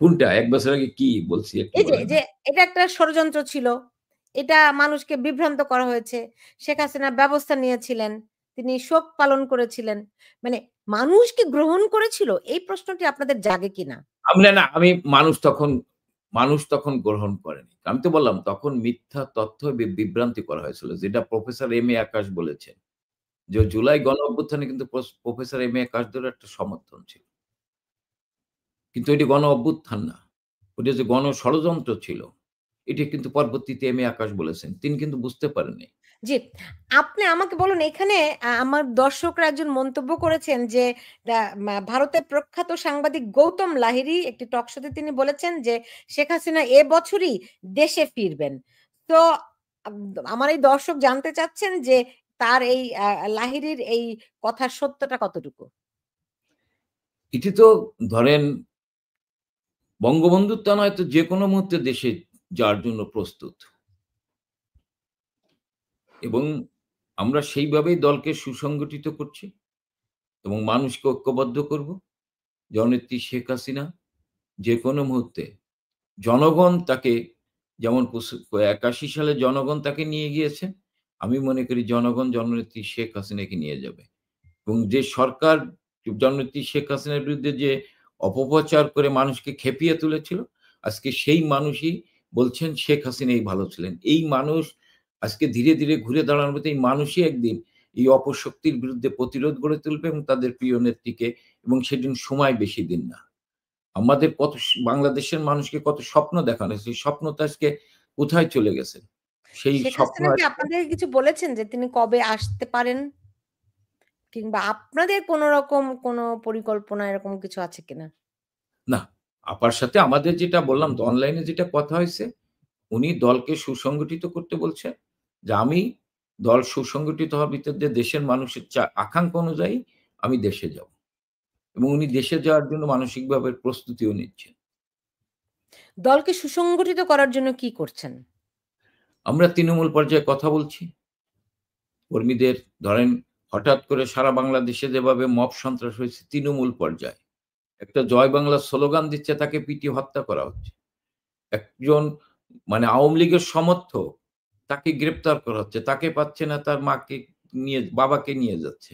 কোনটা ১ বছর আগে কি বলছি একটু এই যে, বলেন না? যে এটা একটা ষড়যন্ত্র ছিল। এটা মানুষকে বিভ্রান্ত করা হয়েছে। শেখ হাসিনা ব্যবস্থা নিয়েছিলেন। তিনি শোক পালন করেছিলেন। মানে মানুষ কি গ্রহণ করেছিল? এই প্রশ্নটি আপনাদের জাগে কিনা? না, আমি মানুষ তখন গ্রহণ করেনি। আমি তো বললাম তখন মিথ্যা তথ্য বিভ্রান্তি করা হয়েছিল। যেটা প্রফেসর এম এ আকাশ বলেছেন। যে জুলাই গণ অভ্যুত্থানে কিন্তু প্রফেসর এম এ আকাশদেরও একটা সমর্থন ছিল। কিন্তু এটি গণ অভ্যুত্থান না। ওটা যে গণ ষড়যন্ত্র ছিল। এটি কিন্তু পরবর্তীতে এম এ আকাশ বলেছেন। তিনি কিন্তু বুঝতে পারেননি। জি, আপনি আমাকে বলুন এখানে আমার দর্শকরা একজন মন্তব্য করেছেন যে ভারতের প্রখ্যাত সাংবাদিক গৌতম লাহিড়ী একটি টক শোতে তিনি বলেছেন যে শেখ হাসিনা এবছরই দেশে ফিরবেন। তো আম আমার এই দর্শক জানতে চাচ্ছেন যে তার এই লাহিড়ীর এই কথার সত্যটা কতটুকু? এটি তো ধরেন বঙ্গবন্ধুর তা নয়তো যেকোনো মুহূর্তে দেশে যাওয়ার জন্য প্রস্তুত এবং আমরা সেইভাবেই দলকে সুসংগঠিত করছি এবং মানুষকে ঐক্যবদ্ধ করব। জননেত্রী শেখ হাসিনা যেকোনো মুহূর্তে জনগণ তাকে যেমন ৮১ সালে জনগণ তাকে নিয়ে গিয়েছে, আমি মনে করি জনগণ জননেত্রী শেখ হাসিনাকে নিয়ে যাবে। এবং যে সরকার জননেত্রী শেখ হাসিনার বিরুদ্ধে যে অপপ্রচার করে মানুষকে খেপিয়ে তুলেছিল, আজকে সেই মানুষই বলছেন শেখ হাসিনাই ভালো ছিলেন। এই মানুষ আজকে ধীরে, ধীরে ঘুরে দাঁড়ানোর মতো এই মানুষই একদিন এই অপশক্তির বিরুদ্ধে প্রতিরোধ গড়ে তুলবে এবং তাদের প্রিয় নেত্রীকে এবং সেদিন সময় বেশি দিন না। আমাদের কত বাংলাদেশের মানুষকে কত স্বপ্ন দেখানো হয়েছে। সেই স্বপ্ন তো আজকে কোথায় চলে গেছে? সেই শেখ স্বপ্ন হাসিনা কি আজকে আপনাদেরকে কিছু বলেছেন যে তিনি কবে আসতে পারেন? কিংবা আপনাদের কোন রকম কোন পরিকল্পনা এরকম কিছু আছে কিনা? না, আপার সাথে আমাদের যেটা বললাম তো অনলাইনে যেটা কথা হইছে, উনি দলকে সুসংগঠিত করতে বলছেন। যে আমি দল সুসংগঠিত হওয়ার ভিতর দিয়ে দেশের মানুষের আকাঙ্ক্ষা অনুযায়ী আমি দেশে যাব। এবং উনি দেশে যাওয়ার জন্য মানসিকভাবে প্রস্তুতিও নিচ্ছেন। দলকে সুসংগঠিত করার জন্য কি করছেন? আমরা তৃণমূল পর্যায়ে কথা বলছি। কর্মীদের ধরেন হঠাৎ করে সারা বাংলাদেশে যেভাবে মব সন্ত্রাস হয়েছে তৃণমূল পর্যায়ে। একটা জয় বাংলা স্লোগান দিচ্ছে তাকে পিটিয়ে হত্যা করা হচ্ছে। একজন মানে আওয়ামী লীগের সমর্থক তাকে গ্রেপ্তার করা হচ্ছে। তাকে পাচ্ছে না তার মাকে নিয়ে বাবাকে নিয়ে যাচ্ছে।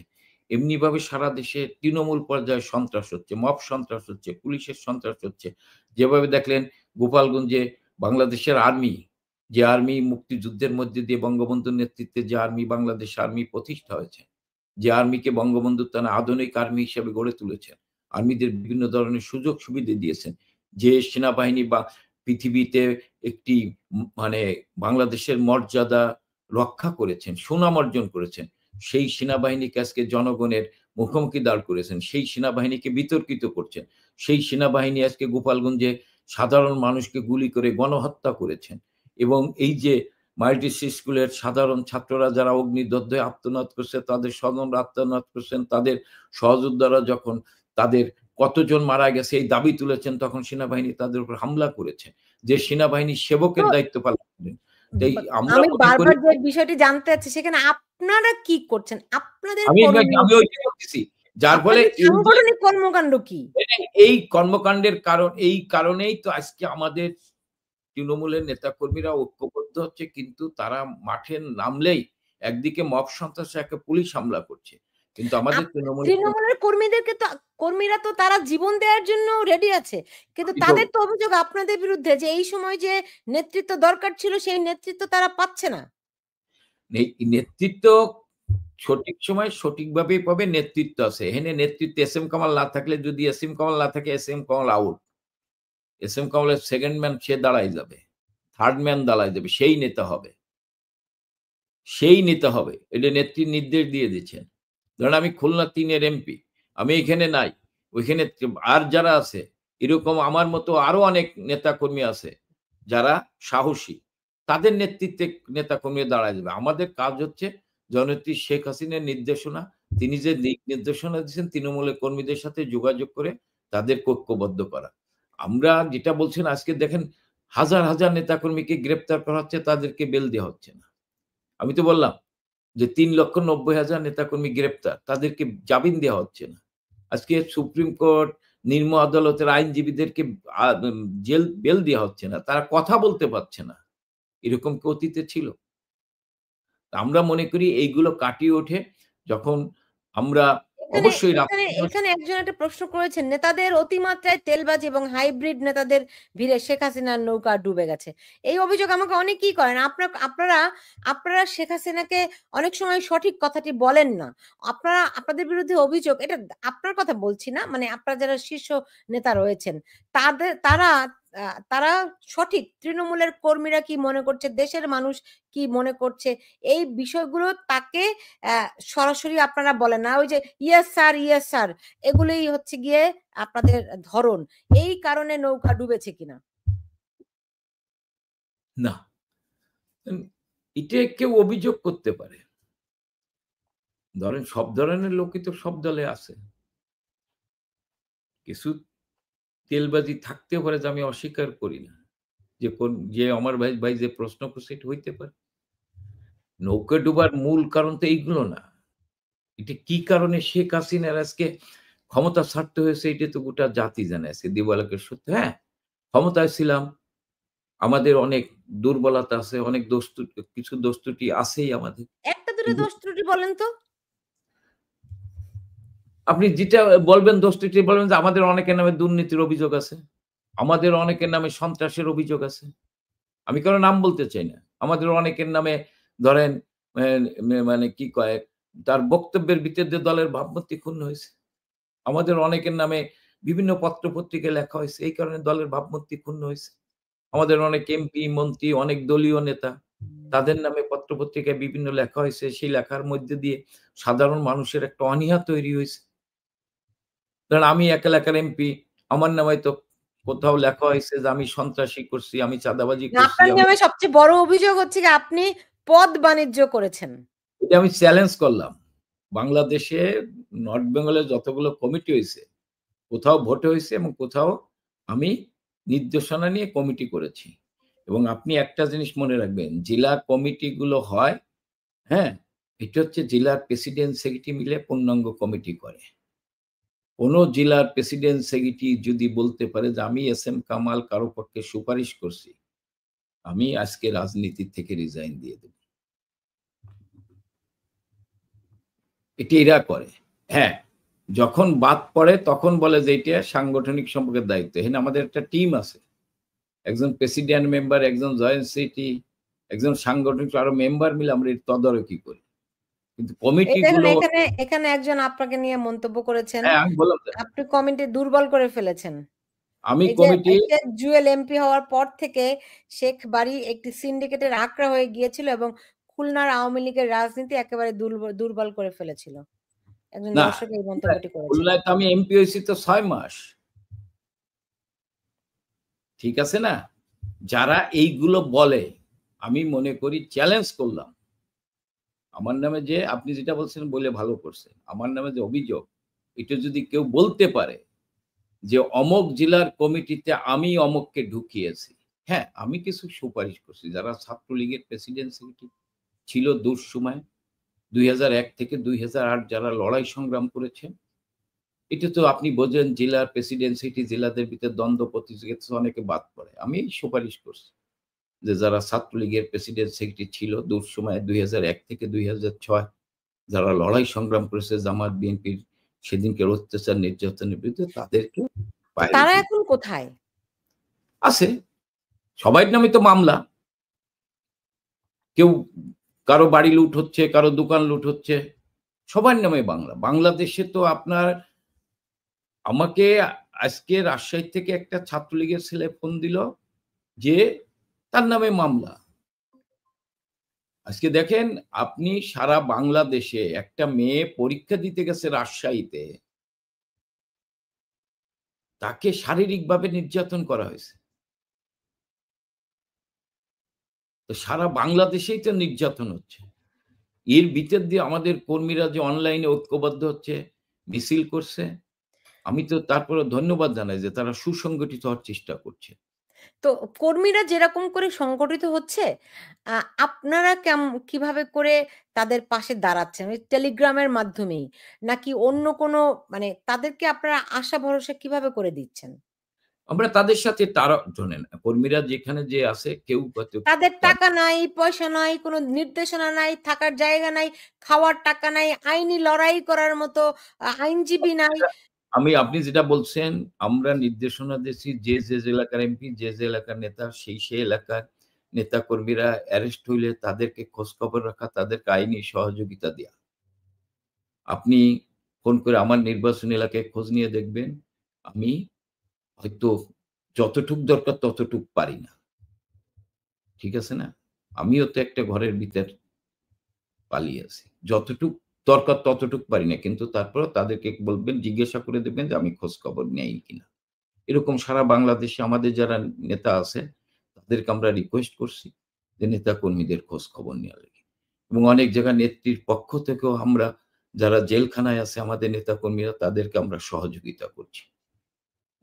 এমনিভাবে সারা দেশে তৃণমূল পর্যায়ে সন্ত্রাস হচ্ছে, মব সন্ত্রাস হচ্ছে, পুলিশের সন্ত্রাস হচ্ছে। যেভাবে দেখলেন গোপালগঞ্জে বাংলাদেশের আর্মি, যে আর্মি মুক্তিযুদ্ধের মধ্যে দিয়ে বঙ্গবন্ধুর নেতৃত্বে যে আর্মি বাংলাদেশ আর্মি প্রতিষ্ঠা হয়েছে। যে আর্মিকে বঙ্গবন্ধু তারা আধুনিক আর্মি হিসেবে গড়ে তুলেছেন। আর্মিদের বিভিন্ন ধরনের সুযোগ সুবিধা দিয়েছেন। যে সেনাবাহিনী বা পৃথিবীতে একটি মানে বাংলাদেশের মর্যাদা রক্ষা করেছেন, সুনাম অর্জন করেছেন। সেই সেনাবাহিনীকে আজকে জনগণের মুখোমুখি দাঁড় করেছেন। সেই সেনাবাহিনীকে বিতর্কিত করছেন। সেই সেনাবাহিনী আজকে গোপালগঞ্জে সাধারণ মানুষকে গুলি করে গণহত্যা করেছেন। এবং এই যে মাল্টিসি স্কুলের সাধারণ ছাত্ররা যারা অগ্নিদগ্ধ হয়ে আত্মনাদ করছে, তাদের স্বজনরা আত্মনাদ করছেন, তাদের সহযোদ্ধারা যখন তাদের কতজন মারা গেছে এই দাবি তুলেছেন, তখন সেনাবাহিনী তাদের উপর হামলা করেছে। যে সেনাবাহিনী তো সেবকের দায়িত্ব পালন করেন। তাই আমরা আমি মনে করি বারবার যে বিষয়টি জানতে চাচ্ছি সেখানে আপনারা কি করছেন? আপনাদের কর্মী আমি ওইটাই বলতেছি। যার ফলে আপনাদের এই যে সাংগঠনিক কর্মকাণ্ড কি? এই কর্মকাণ্ডের কারণ এই কারণেই তো আজকে আমাদের তৃণমূলের নেতাকর্মীরা ঐক্যবদ্ধ হচ্ছে কিন্তু তারা মাঠে নামলেই একদিকে মব সন্ত্রাস, একে পুলিশ হামলা করছে। কিন্তু আমাদের তৃণমূলের তৃণমূলের কর্মীদেরকে তো কর্মীরা তো তারা জীবন দেওয়ার জন্য রেডি আছে। কিন্তু আমি তো তাদের তো অভিযোগ আপনাদের বিরুদ্ধে যে এই সময় যে নেতৃত্ব দরকার ছিল সেই নেতৃত্ব তারা পাচ্ছে না। নেতৃত্ব সঠিক সময় সঠিকভাবেই পাবে, নেতৃত্ব আছে। এখানে নেতৃত্ব এস এম কামাল না থাকলে যদি এস এম কামাল না থাকে S M Kamal out. S M কামালের সেকেন্ড ম্যান সে দাঁড়ায় যাবে। থার্ড ম্যান দাঁড়ায় যাবে। সেই নেতা হবে। সেই নেতা হবে। এটা নেত্রী নির্দেশ দিয়ে দিচ্ছেন। ধরেন আমি খুলনা ৩ এর এমপি। আমি এখানে নাই। ওইখানে আর যারা আছে এরকম আমার মতো আরো অনেক নেতাকর্মী আছে যারা সাহসী। তাদের নেতৃত্বে নেতাকর্মী দাঁড়ায় যাবে। আমাদের কাজ হচ্ছে জননেত্রী শেখ হাসিনার নির্দেশনা, তিনি যে দিক নির্দেশনা দিয়েছেন তৃণমূলের কর্মীদের সাথে যোগাযোগ করে তাদেরকে ঐক্যবদ্ধ করা। আমরা যেটা বলছেন আজকে দেখেন হাজার, হাজার নেতাকর্মীকে গ্রেপ্তার করা হচ্ছে, তাদেরকে বেল দেওয়া হচ্ছে না। আমি তো বললাম যে ৩,৯০,০০০ নেতাকর্মী গ্রেপ্তার। তাদেরকে জামিন দেওয়া হচ্ছে না। আজকে সুপ্রিম কোর্ট, নিম্ন আদালতের আইনজীবীদেরকে আ উম বেল দেওয়া হচ্ছে না। তারা কথা বলতে পারছে না। এরকম কি অতীতে ছিল? আমরা মনে করি এইগুলো কাটিয়ে ওঠে যখন আমরা এখানে অবশ্যই এখানে এখানে একজন একটা প্রশ্ন করেছেন, নেতাদের অতিমাত্রায় তেলবাজি এবং হাইব্রিড নেতাদের ভিড়ে শেখ হাসিনার নৌকা ডুবে গেছে। এই অভিযোগ আমাকে অনেকেই করেন। আপনারা আপনারা শেখ হাসিনাকে অনেক সময় সঠিক কথাটি বলেন না। আপনাদের বিরুদ্ধে অভিযোগ এটা আপনার কথা বলছি না। মানে আপনারা যারা শীর্ষ নেতা রয়েছেন, তারা তারা সঠিক তৃণমূলের কর্মীরা কি মনে করছে, দেশের মানুষ কি মনে করছে, এই বিষয়গুলো তাকে সরাসরি আপনারা বলেন না। ওই যে ইয়েস স্যার, ইয়েস স্যার, এগুলোই হচ্ছে গিয়ে আপনাদের ধরন। এই কারণে নৌকা ডুবেছে কিনা? না, এটা কেউ অভিযোগ করতে পারে। ধরেন সব ধরনের লোকই তো সব দলে আছে। কিছু তেলবাজি থাকতেও পারে, যে আমি অস্বীকার করি না। যে আমার ভাই যে প্রশ্ন করছে এটা হইতে পারে। নৌকা ডুবার মূল কারণ তো এইগুলো না। এটা কি কারণে শেখ হাসিনার আজকে ক্ষমতা ছাড়তে হয়েছে, এটা তো গোটা জাতি জানে আজকে দিবালোকের সত্য। হ্যাঁ, ক্ষমতায় ছিলাম। আমাদের অনেক দুর্বলতা আছে, অনেক কিছু দোষ ত্রুটি আছেই আমাদের। একটা দুটো কিন্তু দোষ ত্রুটি বলেন তো। আপনি যেটা বলবেন দোষ ত্রুটি বলবেন, যে আমাদের অনেকের নামে দুর্নীতির অভিযোগ আছে। আমাদের অনেকের নামে সন্ত্রাসের অভিযোগ আছে। আমি কারো নাম বলতে চাই না। আমাদের অনেকের নামে ধরেন এ মানে কি কয়, তার বক্তব্যের ভিতর দিয়ে দলের ভাবমূর্তি ক্ষুণ্ণ হইছে। আমাদের অনেকের নামে বিভিন্ন পত্র-পত্রিকায় লেখা হইছে। এই কারণে দলের ভাবমূর্তি ক্ষুণ্ণ হইছে। আমাদের অনেক এমপি, মন্ত্রী, অনেক দলীয় নেতা, তাদের নামে পত্র-পত্রিকায় বিভিন্ন লেখা হইছে। সেই লেখার মধ্যে দিয়ে সাধারণ মানুষের একটা অনীহা তৈরি হইছে। ধরেন আমি এক এলাকার এমপি, আমার নামে তো কোথাও লেখা হইছে যে আমি সন্ত্রাসী করছি, আমি চাঁদাবাজি না, করছি, আপনার আমি নামে সবচেয়ে বড় অভিযোগ হচ্ছে গিয়ে আপনি পদ বাণিজ্য করেছেন। এটা আমি চ্যালেঞ্জ করলাম। বাংলাদেশে নর্থ বেঙ্গলে যতগুলো কমিটি হইছে, কোথাও ভোটে হইছে এবং কোথাও আমি নির্দেশনা নিয়ে কমিটি করেছি। এবং আপনি একটা জিনিস মনে রাখবেন, জেলা কমিটিগুলো হয়, হ্যাঁ? এটা হচ্ছে জেলার প্রেসিডেন্ট, সেক্রেটারি মিলে পূর্ণাঙ্গ কমিটি করে। কোন জেলার প্রেসিডেন্ট, সেক্রেটারি যদি বলতে পারে যে আমি এস এম কামাল কারো পক্ষে সুপারিশ করছি, আমি আজকে রাজনীতি থেকে রিজাইন দিয়ে দেব। এটি এরা করে। হ্যাঁ, যখন বাদ পড়ে তখন বলে যে এটা সাংগঠনিক সম্পর্কের দায়িত্ব। এখানে আমাদের একটা টিম আছে। একজন প্রেসিডেন্ট মেম্বার, একজন জয়েন্ট সেক্রেটারি, একজন সাংগঠনিক আরো মেম্বার মিলে আমরা এর তদারকি করি। কিন্তু এই কমিটি দেখুন, গুলো, এখানে এখানে একজন আপনাকে নিয়ে মন্তব্য করেছেন। হ্যাঁ, আমি বললাম যে আপনি কমিটি দুর্বল করে ফেলেছেন। আমি এই যে কমিটি, শেখ জুয়েল এমপি হওয়ার পর থেকে শেখ বাড়ি একটি সিন্ডিকেটের আঁকড়া হয়ে গিয়েছিল এবং খুলনার আওয়ামী লীগের রাজনীতি একেবারে দুর্বল করে ফেলেছিল। একজন না, দর্শক এই মন্তব্যটি করেছেন। খুলনায় তো আমি এমপি হইছি তো ৬ মাস। ঠিক আছে না? যারা এইগুলো বলে, আমি মনে করি চ্যালেঞ্জ করলাম। আমার নামে যে আপনি যেটা বলছেন বলে ভালো করছেন। আমার নামে যে অভিযোগ, এটা যদি কেউ বলতে পারে যে অমুক জেলার কমিটিতে আমি অমুককে ঢুকিয়েছি। হ্যাঁ, আমি কিছু সুপারিশ করছি। যারা ছাত্রলীগের প্রেসিডেন্ট সেক্রেটারি ছিল দুঃসময়ে ২০০১ থেকে ২০০৮ যারা লড়াই সংগ্রাম করেছেন, এটা তো আপনি বোঝেন জেলার প্রেসিডেন্ট সেক্রেটারি জেলাদের ভিতরে দ্বন্দ্ব প্রতিযোগিতা অনেকে বাদ পড়ে। আমি সুপারিশ করছি যে যারা ছাত্রলীগের প্রেসিডেন্ট সেক্রেটারি ছিল দুঃসময়ে ২০০১ থেকে ২০০৬ যারা লড়াই সংগ্রাম করেছে জামাত বিএনপির সেদিনকার অত্যাচার নির্যাতনের বিরুদ্ধে, তাদেরকে তো বাইরে তারা দিই। এখন কোথায়? আছে। সবার নামে তো মামলা। কেউ, কারো বাড়ি লুট হচ্ছে, কারো দোকান লুট হচ্ছে। সবার নামে বাংলাদেশে তো আপনার, আমাকে আজকে রাজশাহী থেকে একটা ছাত্রলীগের ছেলে ফোন দিল যে তার নামে মামলা। আজকে দেখেন, আপনি সারা বাংলাদেশে একটা মেয়ে পরীক্ষা দিতে গেছে রাজশাহীতে, তাকে শারীরিকভাবে নির্যাতন করা হয়েছে। তো সারা বাংলাদেশেই তো নির্যাতন হচ্ছে। এর ভিতর দিয়ে আমাদের কর্মীরা যে অনলাইনে ঐক্যবদ্ধ হচ্ছে, মিছিল করছে, আমি তো তারপরেও ধন্যবাদ জানাই যে তারা সুসংগঠিত হওয়ার চেষ্টা করছে। তো কর্মীরা যেরকম করে সংগঠিত হচ্ছে, আ আপনারা কিভাবে করে তাদের পাশে দাঁড়াচ্ছেন? ওই টেলিগ্রামের মাধ্যমেই? নাকি অন্য কোনো, মানে তাদেরকে আপনারা আশা ভরসা কিভাবে করে দিচ্ছেন? আমরা তাদের সাথে, তারা শোনেন, কর্মীরা যেখানে যে আছে কেউ হয়তো তাদের তার, টাকা নাই, পয়সা নাই, কোনো নির্দেশনা নাই, থাকার জায়গা নাই, খাওয়ার টাকা নাই, আইনি লড়াই করার মতো আইনজীবী নাই। আপনি যেটা বলছেন, আমরা নির্দেশনা দিয়েছি যে এলাকার এমপি, যে এলাকার নেতা, সেই এলাকার নেতাকর্মীরা অ্যারেস্ট হইলে তাদেরকে খোঁজখবর রাখা, তাদেরকে আইনি সহযোগিতা দেয়া। আপনি ফোন করে আমার নির্বাচনী এলাকায় খোঁজ নিয়ে দেখবেন, আমি হয়তো যতটুক দরকার ততটুক পারি না। ঠিক আছে না? আমিও তো একটা ঘরের ভিতর পালিয়ে আছি। যতটুক দরকার ততটুক পারি না। কিন্তু তারপরেও তাদেরকে বলবেন, জিজ্ঞাসা করে দেখবেন যে আমি খোঁজখবর নেই কিনা। এরকম সারা বাংলাদেশে আমাদের যারা নেতা আছে, তাদেরকে আমরা রিকোয়েস্ট করছি যে নেতা-কর্মীদের খোঁজখবর নেওয়ার লাগে। এবং অনেক জায়গায় নেত্রীর পক্ষ থেকেও আমরা যারা জেলখানায় আছে আমাদের নেতা-কর্মীরা তাদেরকে আমরা সহযোগিতা করছি।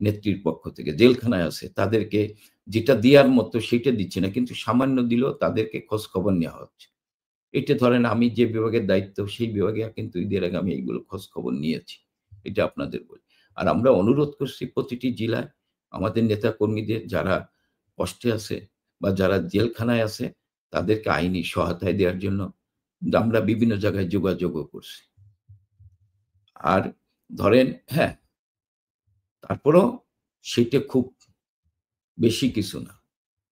নেত্রীর পক্ষ থেকে জেলখানায় আছে তাদেরকে যেটা দেয়ার মতো সেটা দিচ্ছে না। কিন্তু সামান্য দিলেও তাদেরকে খোঁজখবর নেওয়া হচ্ছে। এটা ধরেন আমি যে বিভাগের দায়িত্ব সেই বিভাগে কিন্তু ঈদের আগে আমি এইগুলো খোঁজখবর নিয়েছি। এটা আপনাদের বলি। আর আমরা অনুরোধ করছি প্রতিটি জেলায় আমাদের নেতাকর্মীদের যারা কষ্টে আছে বা যারা জেলখানায় আছে তাদেরকে আইনি সহায়তায় দেওয়ার জন্য আমরা বিভিন্ন জায়গায় যোগাযোগও করছি। আর ধরেন হ্যাঁ, তারপরেও সেটা খুব বেশি কিছু না।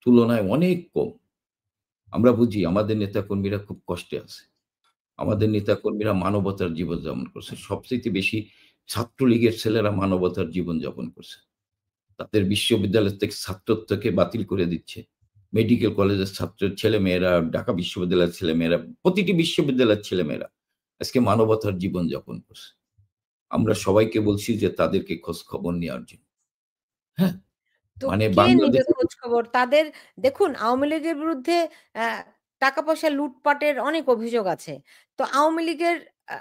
তুলনায় অনেক কম। আমরা বুঝি আমাদের নেতাকর্মীরা খুব কষ্টে আছে। আমাদের নেতাকর্মীরা মানবতার জীবনযাপন করছে। সবচাইতে বেশি ছাত্রলীগের ছেলেরা মানবতার জীবনযাপন করছে। তাদের বিশ্ববিদ্যালয় থেকে ছাত্রত্বকে বাতিল করে দিচ্ছে। মেডিকেল কলেজের ছাত্রের ছেলেমেয়েরা, ঢাকা বিশ্ববিদ্যালয়ের ছেলেমেয়েরা, প্রতিটি বিশ্ববিদ্যালয়ের ছেলেমেয়েরা আজকে মানবতার জীবনযাপন করছে। আমরা সবাইকে বলছি যে তাদেরকে খোঁজ খবর নেওয়ার জন্য। হ্যাঁ? তো মানে কে নিবে বাংলাদেশে খোঁজ খবর? তাদের দেখুন আওয়ামী লীগের বিরুদ্ধে অ্যা টাকা-পয়সা লুটপাটের অনেক অভিযোগ আছে। তো আওয়ামী লীগের আ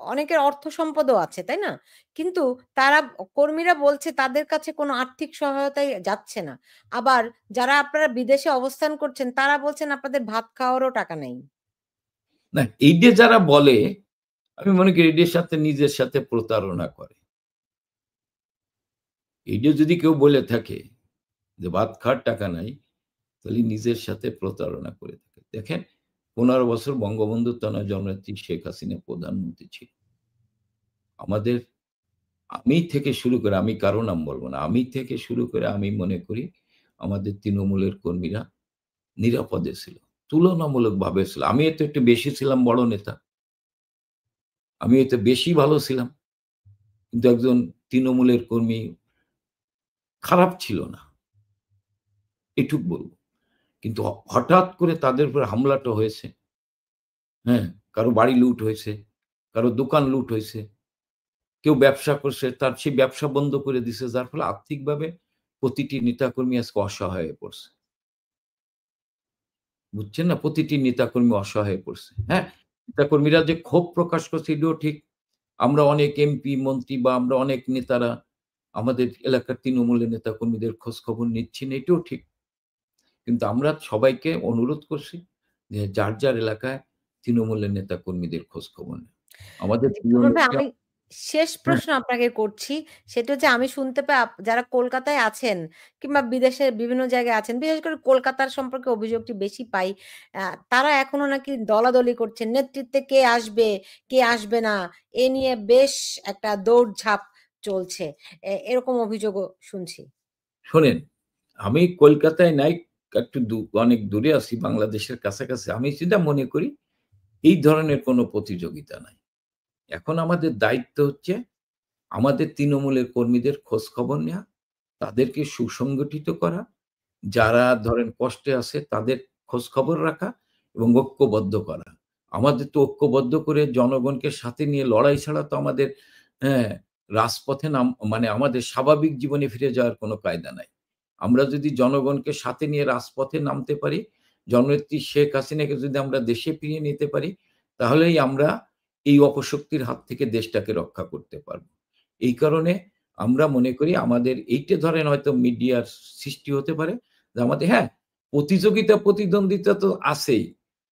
অনেকের অর্থ সম্পদও আছে, তাই না? কিন্তু তারা কর্মীরা বলছে তাদের কাছে কোনো আর্থিক সহায়তাই যাচ্ছে না। আবার যারা আপনারা বিদেশে অবস্থান করছেন তারা বলছেন আপনাদের ভাত খাওয়ারও টাকা নেই। না, এই যে যারা বলে আমি মনে করি এদের সাথে নিজের সাথে প্রতারণা করে। এইটা যদি কেউ বলে থাকে যে ভাত খাওয়ার টাকা নাই, তাহলে নিজের সাথে প্রতারণা করে থাকে। দেখেন ১৫ বছর বঙ্গবন্ধুর তনয় জননেত্রী শেখ হাসিনা প্রধানমন্ত্রী ছিল। আমাদের আমি থেকে শুরু করে আমি কারো নাম বলব না। আমি থেকে শুরু করে আমি মনে করি আমাদের তৃণমূলের কর্মীরা নিরাপদে ছিল। তুলনামূলকভাবে ছিল। আমি এতে একটু বেশি ছিলাম বড় নেতা। আমি এতে বেশি ভালো ছিলাম। কিন্তু একজন তৃণমূলের কর্মী খারাপ ছিল না। এটুক বলব। কিন্তু হঠাৎ করে তাদের উপরে হামলাটা হয়েছে। হ্যাঁ? কারো বাড়ি লুট হয়েছে, কারো দোকান লুট হয়েছে। কেউ ব্যবসা করছে, তার সেই ব্যবসা বন্ধ করে দিছে। যার ফলে আর্থিকভাবে প্রতিটি নেতাকর্মী আজকে অসহায় হয়ে পড়ছে। বুঝছেন না? প্রতিটি নেতাকর্মী অসহায় হয়ে পড়ছে। হ্যাঁ? নেতাকর্মীরা যে ক্ষোভ প্রকাশ করছে এটাও ঠিক। আমরা অনেক এমপি, মন্ত্রী বা আমরা অনেক নেতারা আমাদের এলাকার তৃণমূলের নেতাকর্মীদের খোঁজখবর নিচ্ছি না, এটাও ঠিক। কিন্তু আমরা সবাইকে অনুরোধ করছি যে যার এলাকায় তৃণমূলের নেতাকর্মীদের খোঁজখবর নেন। আমাদের জি, প্রিয় কামাল ভাই নেত্রী আমি শেষ হ্যাঁ, প্রশ্ন আপনাকে করছি। সেটা হচ্ছে আমি শুনতে পাই যারা কলকাতায় আছেন কিংবা বিদেশের বিভিন্ন জায়গায় আছেন, বিশেষ করে কলকাতার সম্পর্কে অভিযোগটি বেশি পাই। আ তারা এখনো নাকি দলাদলি করছেন। নেতৃত্বে কে আসবে, কে আসবে না এ নিয়ে বেশ একটা দৌড়ঝাঁপ চলছে। এরকম অভিযোগও শুনছি। শোনেন আমি কলকাতায় নাই, একটু অনেক দূরে আছি বাংলাদেশের কাছাকাছি। আমি যেটা মনে করি এই ধরনের কোনো প্রতিযোগিতা নাই। এখন আমাদের দায়িত্ব হচ্ছে আমাদের তৃণমূলের কর্মীদের খোঁজখবর নেয়া, তাদেরকে সুসংগঠিত করা, যারা ধরেন কষ্টে আছে তাদের খোঁজখবর রাখা এবং ঐক্যবদ্ধ করা। আমাদের তো ঐক্যবদ্ধ করে জনগণকে সাথে নিয়ে লড়াই ছাড়া তো আমাদের হ্যাঁ, রাজপথে মানে আমাদের স্বাভাবিক জীবনে ফিরে যাওয়ার কোনো কায়দা নাই। আমরা যদি জনগণকে সাথে নিয়ে রাজপথে নামতে পারি, জননেত্রী শেখ হাসিনাকে যদি আমরা দেশে ফিরিয়ে নিতে পারি, তাহলেই আমরা এই অপশক্তির হাত থেকে দেশটাকে রক্ষা করতে পারব। এই কারণে আমরা মনে করি আমাদের এইটা ধরেন হয়তো মিডিয়ার সৃষ্টি হতে পারে যে আমাদের হ্যাঁ, প্রতিযোগিতা প্রতিদ্বন্দ্বিতা তো আছেই।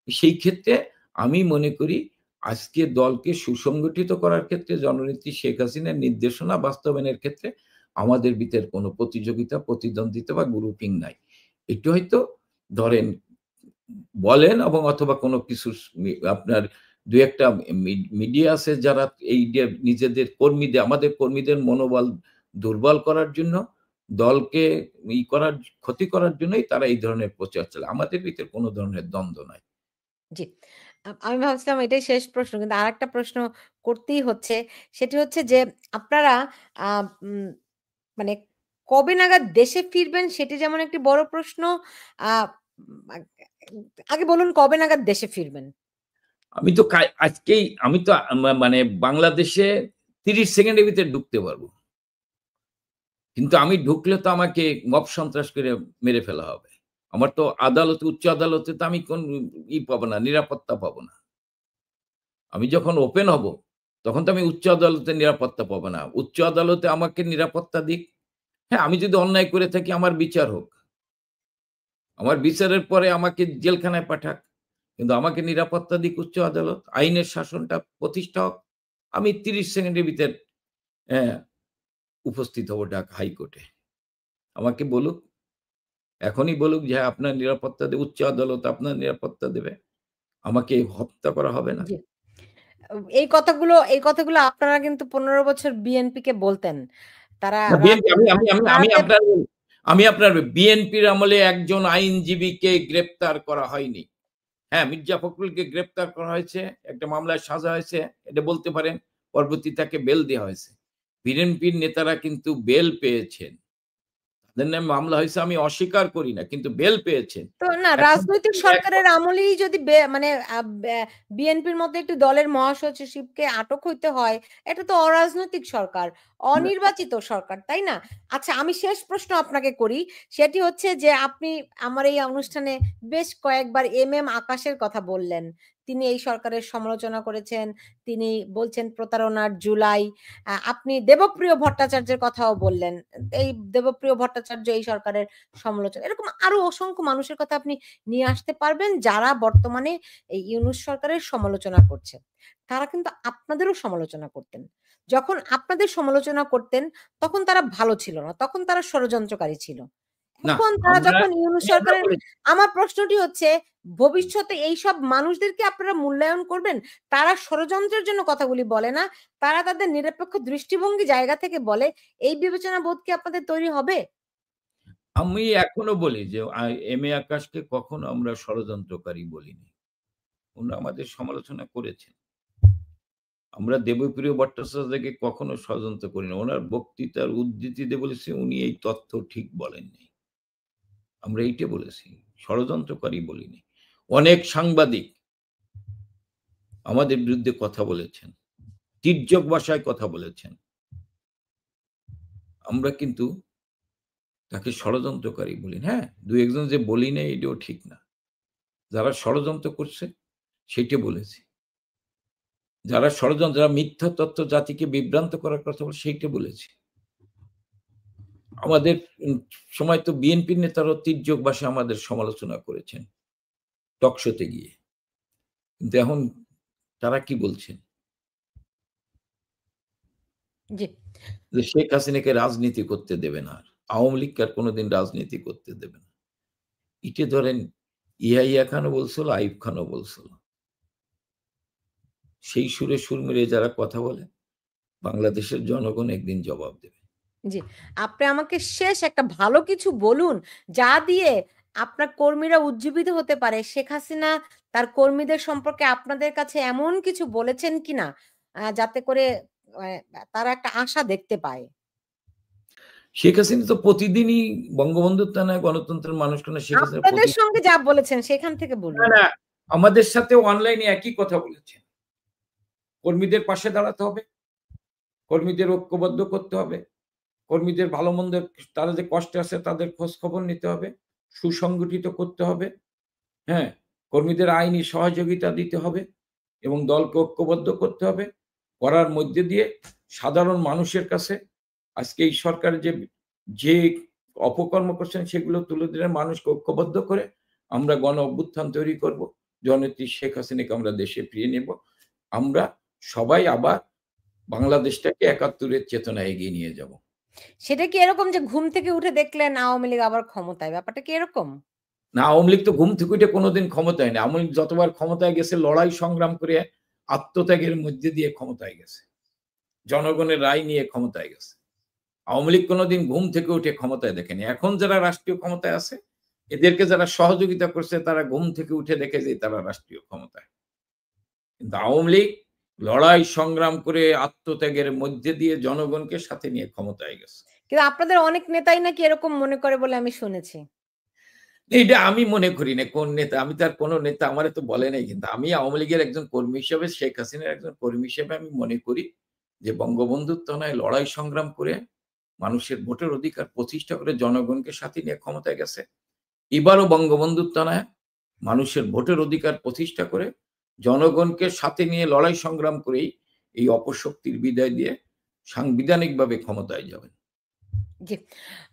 সেই ক্ষেত্রে আমি মনে করি আজকে দলকে সুসংগঠিত করার ক্ষেত্রে জননেত্রী শেখ হাসিনার নির্দেশনা বাস্তবায়নের ক্ষেত্রে আমাদের ভিতর কোনো প্রতিযোগিতা, প্রতিদ্বন্দ্বিতা বা গ্রুপিং নাই। একটু হয়তো ধরেন বলেন এবং অথবা কোনো কিছু আপনার ২-১ টা মিডিয়া আছে যারা এই যে নিজেদের কর্মীদের আমাদের কর্মীদের মনোবল দুর্বল করার জন্য, দলকে করার ক্ষতি করার জন্যই তারা এই ধরনের প্রচার চালায়। আমাদের ভিতরে কোন ধরনের দ্বন্দ্ব নাই। জি। আমি ভাবছিলাম এটাই শেষ প্রশ্ন। কিন্তু আরেকটা প্রশ্ন করতেই হচ্ছে। সেটি হচ্ছে যে আপনারা আ উম মানে কবে নাগাদ দেশে ফিরবেন সেটি যেমন একটি বড় প্রশ্ন। আ আগে বলুন কবে নাগাদ দেশে ফিরবেন? আমি তো আজকেই আমি তো মানে বাংলাদেশে ৩০ সেকেন্ডের ভিতরে ঢুকতে পারবো। কিন্তু আমি ঢুকলে তো আমাকে মব সন্ত্রাস করে মেরে ফেলা হবে। আমার তো আদালতে, উচ্চ আদালতে তো আমি কোন পাবো না, নিরাপত্তা পাবো না। আমি যখন ওপেন হব, তখন তো আমি উচ্চ আদালতে নিরাপত্তা পাবো না। উচ্চ আদালতে আমাকে নিরাপত্তা দিক। হ্যাঁ, আমি যদি অন্যায় করে থাকি আমার বিচার হোক। আমার বিচারের পরে আমাকে জেলখানায় পাঠাক। কিন্তু আমাকে নিরাপত্তা দিক উচ্চ আদালত। আইনের শাসনটা প্রতিষ্ঠা হোক। আমি ৩০ সেকেন্ডের ভিতর হ্যাঁ, উপস্থিত হব ঢাকা হাইকোর্টে। আমাকে বলুক, এখনই বলুক যে, হ্যাঁ, আপনার নিরাপত্তা উচ্চ আদালত আপনার নিরাপত্তা দেবে। আমাকে হত্যা করা হবে না। জি। এই কথাগুলো আপনারা কিন্তু ১৫ বছর বিএনপিকে বলতেন। তারা না বিএনপি রাতে আমি রাতে আপনার বিএনপির আমলে একজন আইনজীবীকে গ্রেপ্তার করা হয়নি। হ্যাঁ, মির্জা ফখরুলকে গ্রেপ্তার করা হয়েছে। একটা মামলায় সাজা হয়েছে। এটা বলতে পারেন। পরবর্তীতে তাকে বেল দেওয়া হয়েছে। বিএনপির নেতারা কিন্তু বেল পেয়েছেন। তাদের নামে মামলা হয়েছে আমি অস্বীকার করি না। কিন্তু বেল পেয়েছেন। তো না এখন রাজনৈতিক এক সরকারের আমলেই যদি মানে বিএনপির মতো একটি দলের মহাসচিবকে আটক হইতে হয়, এটা তো অরাজনৈতিক সরকার, অনির্বাচিত সরকার, তাই না? আচ্ছা আমি শেষ প্রশ্ন আপনাকে করি। সেটি হচ্ছে যে আপনি আমার এই অনুষ্ঠানে বেশ কয়েকবার এম আকাশের কথা বললেন। তিনি এই সরকারের সমালোচনা করেছেন। তিনি বলছেন প্রতারণার জুলাই। আপনি দেবপ্রিয় ভট্টাচার্যের কথাও বললেন। এই দেবপ্রিয় ভট্টাচার্য এই সরকারের সমালোচনা। এরকম আরো অসংখ্য মানুষের কথা আপনি নিয়ে আসতে পারবেন যারা বর্তমানে এই ইউনূস সরকারের সমালোচনা করছে। তারা কিন্তু আপনাদেরও সমালোচনা করতেন। যখন আপনাদের সমালোচনা করতেন তখন তারা ভালো ছিল না। তখন তারা ষড়যন্ত্রকারী ছিল। না এখন তারা যখন ইউনূস আমরা সরকারের বলেছি আমার প্রশ্নটি হচ্ছে ভবিষ্যতে এইসব মানুষদেরকে আপনারা মূল্যায়ন করবেন? তারা ষড়যন্ত্রের জন্য কথাগুলি বলে না। তারা তাদের নিরপেক্ষ দৃষ্টিভঙ্গি জায়গা থেকে বলে। এই বিবেচনা বোধ কি আপনাদের তৈরি হবে? আমি এখনো বলি যে এম এ আকাশকে কখনো আমরা ষড়যন্ত্রকারী বলিনি। উনি আমাদের সমালোচনা করেছেন। আমরা দেবপ্রিয় ভট্টাচার্যকে কখনো ষড়যন্ত্র করি না। উনার বক্তৃতার উদ্ধৃতিতে বলেছি উনি এই তথ্য ঠিক বলেননি। আমরা এইটা বলেছি। ষড়যন্ত্রকারী বলিনি। অনেক সাংবাদিক আমাদের বিরুদ্ধে কথা বলেছেন। তির্যক ভাষায় কথা বলেছেন। আমরা কিন্তু তাকে ষড়যন্ত্রকারী বলি না। হ্যাঁ, ২-১ জন যে বলি নাই এটাও ঠিক না। যারা ষড়যন্ত্র করছে সেইটা বলেছি। যারা মিথ্যা তথ্য জাতিকে বিভ্রান্ত করার কথা বলে সেইটা বলেছি। আমাদের সময় তো বিএনপির নেতারাও তির্যক ভাষায় আমাদের সমালোচনা করেছেন টক শোতে গিয়ে। কিন্তু এখন তারা কি বলছেন? জি। যে শেখ হাসিনাকে রাজনীতি করতে দেবে না আর। আওয়ামী লীগকে আর কোনদিন রাজনীতি করতে দেবে না। ইটে ধরেন ইয়াহিয়া খানও বলছিল, আইয়ুব খানও বলছিল। সেই সুরে সুর মিলিয়ে যারা কথা বলে, বাংলাদেশের জনগণ একদিন জবাব দেবে। জি। আপনি আমাকে শেষ একটা ভালো কিছু বলুন, যা দিয়ে আপনার কর্মীরা উজ্জীবিত হতে পারে। শেখ হাসিনা তার কর্মীদের সম্পর্কে আপনাদের কাছে এমন কিছু বলেছেন কিনা, যাতে করে তারা একটা আশা দেখতে পায়? শেখ হাসিনা তো প্রতিদিনই বঙ্গবন্ধুর টানায় গণতন্ত্রের মানুষ টানায় শেখ হাসিনা আপনাদের সঙ্গে যা বলেছেন সেখান থেকে না, বলুন। না আমাদের সাথে অনলাইনে একই কথা বলেছেন। কর্মীদের পাশে দাঁড়াতে হবে, কর্মীদের ঐক্যবদ্ধ করতে হবে, কর্মীদের ভালো-মন্দের তারা যে কষ্টে আছে তাদের খোঁজ খবর নিতে হবে, সুসংগঠিত করতে হবে, হ্যাঁ? কর্মীদের আইনি সহযোগিতা দিতে হবে এবং দলকে ঐক্যবদ্ধ করতে হবে। করার মধ্যে দিয়ে সাধারণ মানুষের কাছে আজকে এই সরকার যে অপকর্ম করছেন সেগুলো তুলে ধরে মানুষকে ঐক্যবদ্ধ করে আমরা গণ অভ্যুত্থান তৈরি করব। জননেত্রী শেখ হাসিনাকে আমরা দেশে ফিরিয়ে নেব। আমরা সবাই আবার বাংলাদেশটাকে ৭১ এর চেতনায় এগিয়ে নিয়ে যাব। সেটা কি এরকম যে ঘুম থেকে উঠে দেখলেন আওয়ামী লীগ আবার ক্ষমতায়? ব্যাপারটা কি এরকম? না আওয়ামী লীগ তো ঘুম থেকে উঠে কোনোদিন ক্ষমতায় হয়নি। আওয়ামী লীগ যতবার ক্ষমতায় গেছে লড়াই সংগ্রাম করে আত্মত্যাগের মধ্যে দিয়ে ক্ষমতায় গেছে। জনগণের রায় নিয়ে ক্ষমতায় গেছে। আওয়ামী লীগ কোনোদিন ঘুম থেকে উঠে ক্ষমতায় দেখেনি। এখন যারা রাষ্ট্রীয় ক্ষমতায় আছে, এদেরকে যারা সহযোগিতা করছে তারা ঘুম থেকে উঠে দেখে যে তারা রাষ্ট্রীয় ক্ষমতায়। কিন্তু আওয়ামী লীগ লড়াই সংগ্রাম করে আত্মত্যাগের মধ্যে দিয়ে জনগণকে সাথে নিয়ে ক্ষমতায় গেছে। কিন্তু আপনাদের অনেক নেতাই নাকি এরকম মনে করে বলে আমি শুনেছি। এইটা আমি মনে করি না কোন নেতা। আমি তো আর কোন নেতা আমারে তো বলে নাই কিন্তু। আমি আওয়ামী লীগের একজন কর্মী হিসেবে শেখ হাসিনার একজন কর্মী হিসেবে আমি মনে করি যে বঙ্গবন্ধুর তনয় লড়াই সংগ্রাম করে মানুষের ভোটের অধিকার প্রতিষ্ঠা করে জনগণকে সাথে নিয়ে ক্ষমতায় গেছে। এবারও বঙ্গবন্ধুর তনয় মানুষের ভোটের অধিকার প্রতিষ্ঠা করে জনগণকে সাথে নিয়ে লড়াই সংগ্রাম করেই এই অপশক্তির বিদায় দিয়ে সাংবিধানিকভাবে ক্ষমতায় যাবেন। জি,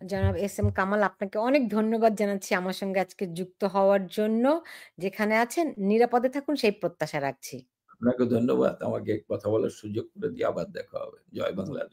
জনাব এস এম কামাল আপনাকে অনেক ধন্যবাদ জানাচ্ছি আমার সঙ্গে আজকে যুক্ত হওয়ার জন্য। যেখানে আছেন নিরাপদে থাকুন সেই প্রত্যাশা রাখছি। আপনাকে ধন্যবাদ আমাকে কথা বলার সুযোগ করে দিয়ে আবার দেখা হবে। জয় জি। বাংলা। জয়